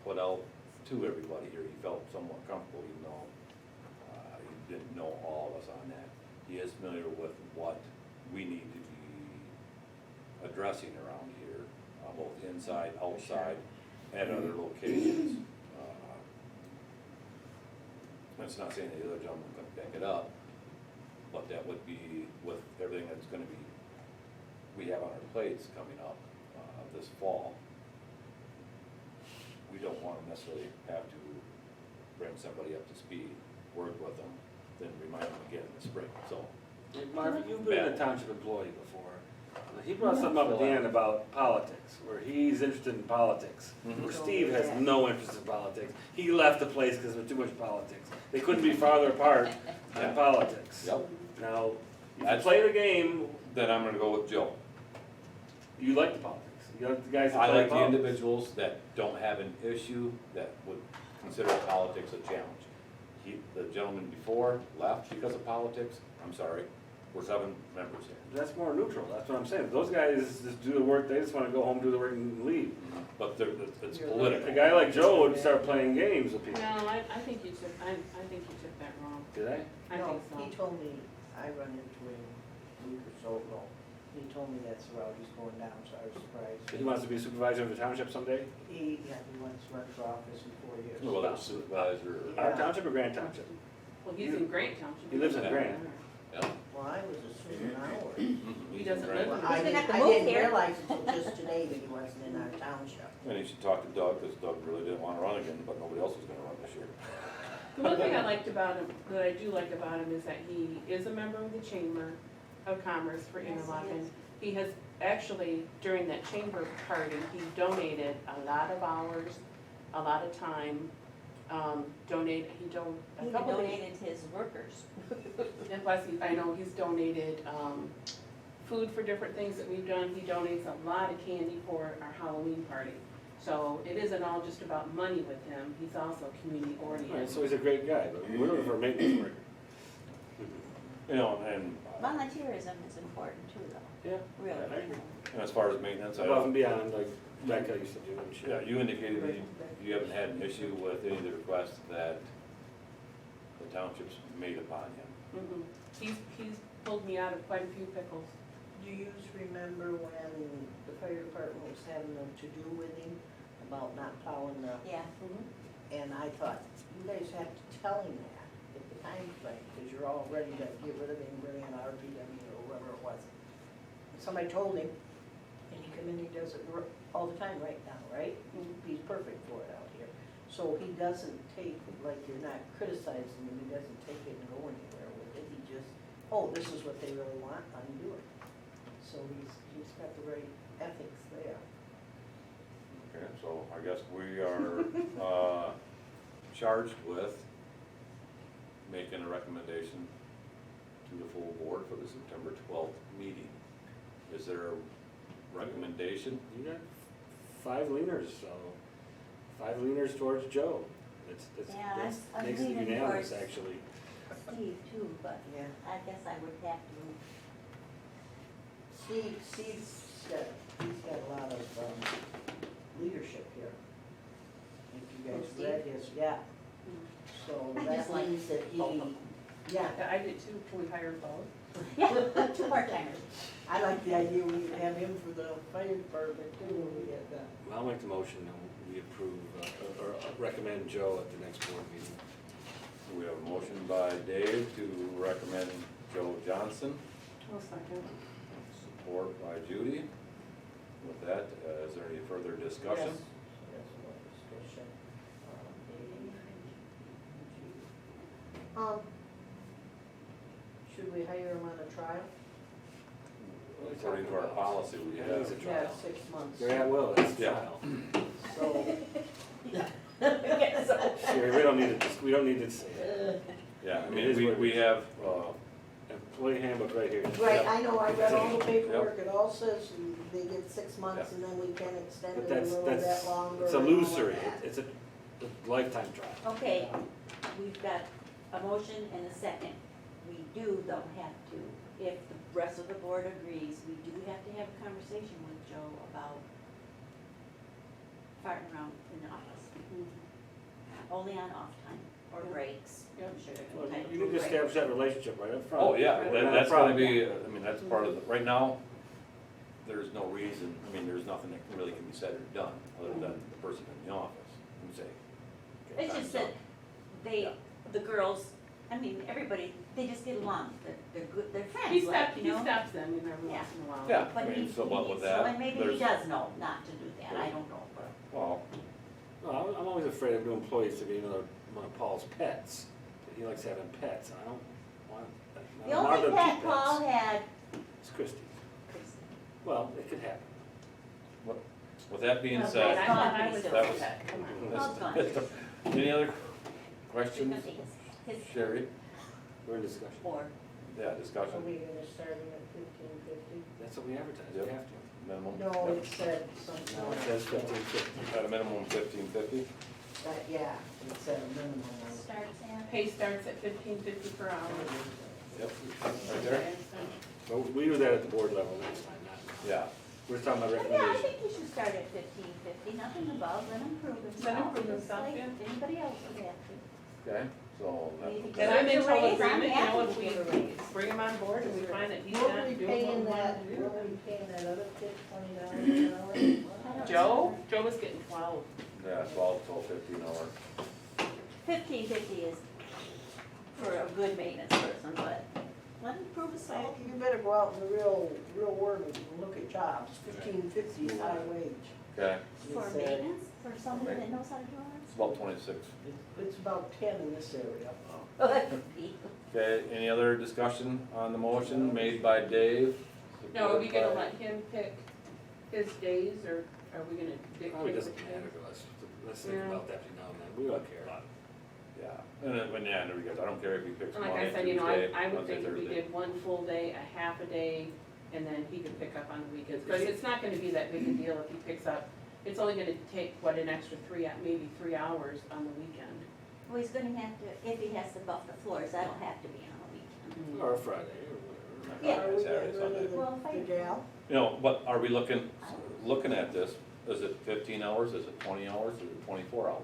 put out to everybody here, he felt somewhat comfortable, even though, he didn't know all of us on that. He is familiar with what we need to be addressing around here, both inside, outside, and other locations. That's not saying the other gentleman couldn't pick it up, but that would be with everything that's gonna be, we have on our plates coming up, this fall. We don't wanna necessarily have to bring somebody up to speed, work with them, then remind them again in the spring, so. Hey, Marvin, you've been a township employee before. He brought something up at the end about politics, where he's interested in politics. Mhm. Where Steve has no interest in politics. He left the place because of too much politics. They couldn't be farther apart Yeah. on politics. Yep. Now, if you That's- play the game, Then I'm gonna go with Joe. you like the politics. You like the guys that I play like the politics. individuals that don't have an issue that would consider politics a challenge. the gentleman before left because of politics, I'm sorry, we're 7 members here. That's more neutral, that's what I'm saying. Those guys just do the work, they just wanna go home, do the work and leave. But it's A political. guy like Joe would start playing games with people. No, I think you took, I think you took that wrong. Did I? I No, think so. he told me, I run into him a week or so ago, he told me that's the route he's going down, so I was surprised. He wants to be supervisor of the township someday? He wants to run for office in 4 years. Whether it's supervisor or, Our township or Grand Township? Well, he's in Grant Township. He lives in Grant. yeah. Well, I was assuming hours. He doesn't Right. live Well, in I He's gonna have to I move didn't here. realize until just today that he wasn't in our township. And you should talk to Doug, because Doug really didn't want to run again, but nobody else was gonna run this year. The one thing I liked about him, that I do like about him, is that he is a member of the Chamber of Commerce for Yes, he Interlochen. is. He has actually, during that chamber party, he donated a lot of hours, a lot of time, a He couple of. donated his workers. And plus, I know he's donated, food for different things that we've done. He donates a lot of candy for our Halloween party. So it isn't all just about money with him, he's also community Right, oriented. so he's a great guy, but we're looking for a maintenance worker. You know, and Volunteerism is important too, though, Yeah. really. I agree. as far as maintenance, Above and beyond, like Becca used to do and shit. yeah, you indicated that you haven't had an issue with any of the requests that the townships made upon him. Mhm. He's pulled me out of quite a few pickles. Do you remember when the fire department was having a to-do with him about not plowing the, Yeah. and I thought, you guys have to tell him that at the time frame, because you're all ready to get rid of him, bring in RPW or whoever it was. Somebody told him, and he come in, he does it all the time right now, right? He's perfect for it out here. So he doesn't take, like, you're not criticizing him, he doesn't take it and go anywhere with it, he just, oh, this is what they really want, let him do it. So he's got the right ethics there. Okay, so I guess we are, charged with making a recommendation to the full board for the September 12th meeting. Is there a recommendation? You got 5 leaners, so 5 leaners towards Joe. Yeah, That's I'm makes it leaning unanimous, towards- actually. Steve too, but Yeah. I guess I would have to. Steve's got a lot of leadership here. If you guys Steve? read his, yeah. So I that just like means that both of he, them. yeah, Yeah, I did too, can we hire both? Yeah, 2 part-timers. I like the idea we could have him for the fire department too when we get that. Well, I'll make the motion that we approve, or recommend Joe at the next board meeting. We have a motion by Dave to recommend Joe Johnson, I'll second. support by Judy. With that, is there any further discussion? Yes. Yes, more discussion. Should we hire him on a trial? According to our policy, we Yeah, have. he's a Yeah, trial. 6 months. They're at will, it's Yeah. trial. So, Sherry, we don't need to say it. Yeah, I It mean, is what it we is. have, Employee handbook right here. right, I know, I read all the paperwork, it all says they get 6 months Yeah. and then we can extend But it a little bit that's, longer. it's and all of illusory, that. it's a lifetime trial. Okay, we've got a motion and a second. We do though have to, if the rest of the board agrees, we do have to have a conversation with Joe about farting around in the office. Only on off time or breaks. I'm sure they're Well, entitled you to a need to break. establish that relationship right up front. oh, yeah, Right. that's Not a gonna problem. be, I mean, that's part of the, right now, there's no reason, I mean, there's nothing that really can be said or done, other than the person in the office and say. okay, It's just time's that up. they, Yeah. the girls, I mean, everybody, they just get along. They're good, they're He friends, like, stops, you he know? stops them, every Yeah. once in a while. Yeah, I But he, mean, so what with so, that? and maybe he there's- does know not to do that, I don't know, but. Well, Well, I'm always afraid of new employees to be one of Paul's pets. He likes having pets, and I don't want, I The don't want only them to keep pet Paul pets. had, It's Christie's. Well, it could happen. with that being Okay, And said, I Gone thought I pretty was soon. that was- upset, come on. Paul's gone. any other questions, His, Sherry? We're in discussion. or, Yeah, Are discussion, we gonna start him at 1550? That's what we advertise, we Yep. have to. minimum? No, Yep. it said something. Now it says 1550. At a minimum 1550? Yeah, it said a minimum on the starts at? Pay starts at $15.50 per hour. Yep, right there, But we do that at the board level, that's fine, not, yeah. we're talking about Yeah, I recommendation. think you should start at $15.50, nothing above, let them prove themselves. Let 'em prove just themselves, like yeah. Anybody else would have to. Okay, so Maybe that's, And I'm in Give a total raise, I'm agreement, you know, happy if to we give a raise. bring him on board and we find that he's What not were we doing what we paying want that, him to do. what were we paying that other kid, $20 an hour? I don't Joe, remember. Joe was getting 12. yeah, 12.50 an hour. $15.50 is for a good maintenance person, but let them prove So himself. you better go out in the real world and look at jobs, $15.50 is high wage. Okay, For It's, maintenance, for somebody that knows how to drive. it's about 26. It's about 10 in this area. Oh, that could be. Okay, any other discussion on the motion made by Dave? No, are we gonna supported by- let him pick his days, or are we gonna dictate? Probably doesn't which matter days? to us, let's think Yeah. about that every now and then, we don't care. Yeah, and then, when, yeah, there we go, I don't care if he picks And like Monday, I said, you know, Tuesday, I would Wednesday, think if we Thursday. did one full day, a half a day, and then he could pick up on the weekends, because it's not gonna be that big a deal if he picks up. It's only gonna take, what, an extra maybe 3 hours on the weekend. Well, he's gonna have to, if he has to buff the floors, that'll have to be on a weekend. Or a Friday, or whatever. Yeah. Are we Saturday, getting rid Sunday. of the- Well, the gal? You know, but are we looking at this, is it 15 hours, is it 20 hours, is it 24 hours?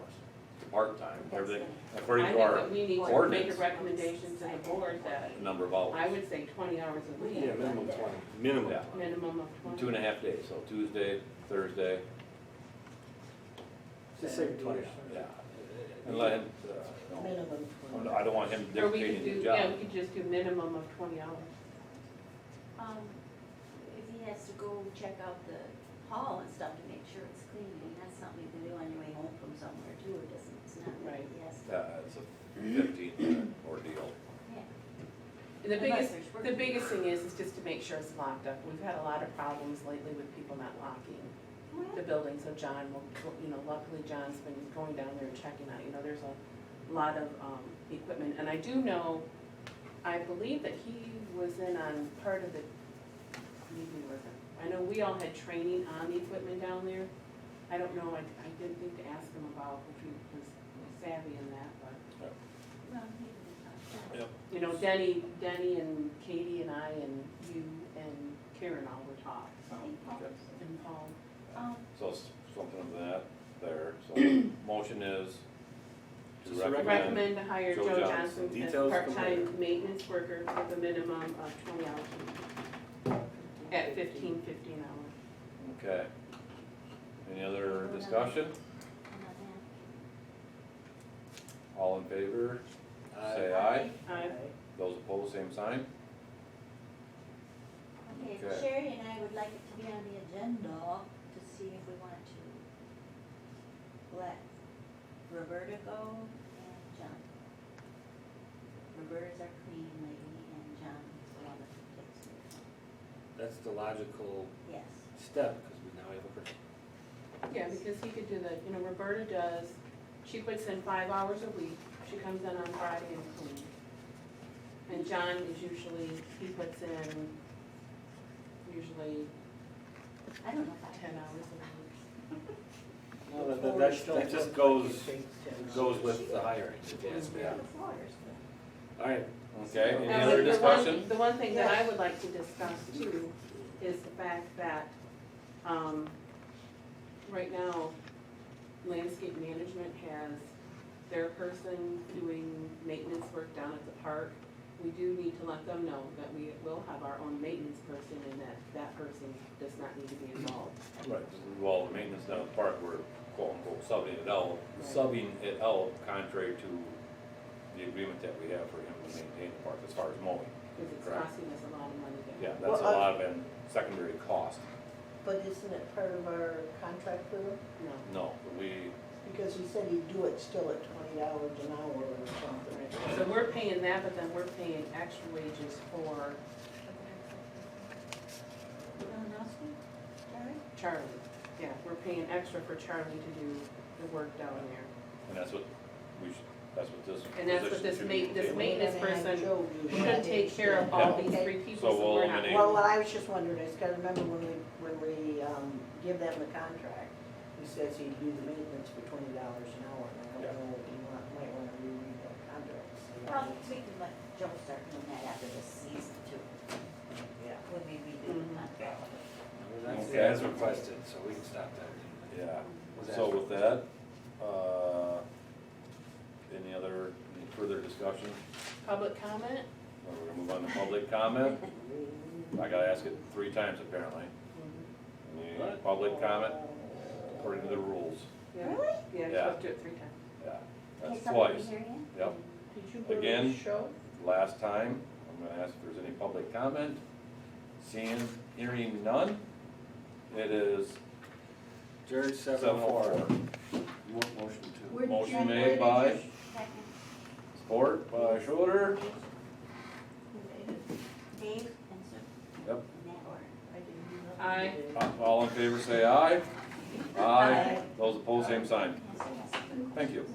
Part-time, That's everything, I according think to our that we need to make ordinance, a recommendation to the board that, number of hours. I would say 20 hours a week, Yeah, minimum 20, minimum Yeah. 20. minimum of 20. 2.5 days, so Tuesday, Thursday, Just say 20 hours. yeah, and let him, Minimum you 20. know, I don't want him Or we could dictating do, the yeah, job. we could just do minimum of 20 hours. If he has to go check out the hall and stuff to make sure it's clean, I mean, that's something to do on your way home from somewhere too, it doesn't, it's not like Right. he has to. Yeah, it's a 15-minute ordeal. Yeah. And the Unless biggest, there's work. the biggest thing is just to make sure it's locked up. We've had a lot of problems lately with people not locking the building, so John will, you know, luckily John's been going down there and checking out, you know, there's a lot of, equipment. And I do know, I believe that he was in on part of the, maybe he wasn't. I know we all had training on the equipment down there. I don't know, I didn't think to ask him about if he was savvy in that, but. Well, he can, Yep. You know, Denny and Katie and I and you and Karen all were taught, so, Okay. and Paul. So it's something of that there, so motion is to Just recommend. Recommend to hire Joe Joe Johnson. Johnson as Details come later. part-time maintenance worker with a minimum of 20 hours a week at $15.50 an hour. Okay. Any other discussion? I'm not mad. All in favor, Aye. say aye. I Those opposed, same sign. Okay, Okay. Sherry and I would like it to be on the agenda to see if we wanted to let Roberta go and John. Roberta's our cleaning lady and John is the one that takes care of it. That's the logical Yes. step, because we now have a person. Yeah, because he could do the, you know, Roberta does, she puts in 5 hours a week, she comes in on Friday and cleans. And John is usually, he puts in usually I don't know if I 10 hours a week. No, that Floors don't just look goes, like it takes 10 goes hours. with the hiring, if you ask me. The floors, but. All right, Okay, any Now, other the one- discussion? The one thing that I would like to discuss too is the fact that, right now, landscape management has their person doing maintenance work down at the park. We do need to let them know that we will have our own maintenance person and that that person does not need to be involved. Right, well, the maintenance down at the park, we're quote unquote subbing it out contrary to the agreement that we have for him to maintain the park as far as mowing. Because it's Correct. costing us a lot of money to. Yeah, that's a Well, lot of an secondary cost. But isn't it part of our contract with him? No. No, we, Because he said he'd do it still at $20 an hour or something. So we're paying that, but then we're paying extra wages for Malinowski, Jerry? Charlie. Yeah, we're paying extra for Charlie to do the work down there. and that's what we should, that's what this. And that's what position this should be. maintenance We're gonna have person Joe do should that. take care of all Yeah. these Okay. 3 people, So so we'll we're not. eliminate- Well, what I was just wondering, I just gotta remember when we give them the contract, he says he'd do the maintenance for $20 an hour, and I Yeah. don't know, you might wanna reread that Well, we can let Joe start doing that after this season too. Yeah. When we redo the contract. That's, Okay. that's requested, so we can stop that. Yeah, Was so that- with that, any further discussion? Public comment? Or we're gonna move on to public comment? I gotta ask it 3 times apparently. Any What? public comment according to the rules? Yeah. Really? Yeah, you're Yeah. supposed to do it 3 times. Yeah, In that's case somebody twice. hear you? Yep. Did you go to Again. the show? Last time, I'm gonna ask if there's any public comment. Hearing none. It is Jared, 7:04. 7:04. You want motion to? Where did Motion you- made where did by- you- Second. Support by Schroeder. Dave and Sue, Yep. in that order. I didn't do nothing Aye. today. All in favor say aye. Aye. Aye. Those opposed, same sign. Yes, yes. Thank you.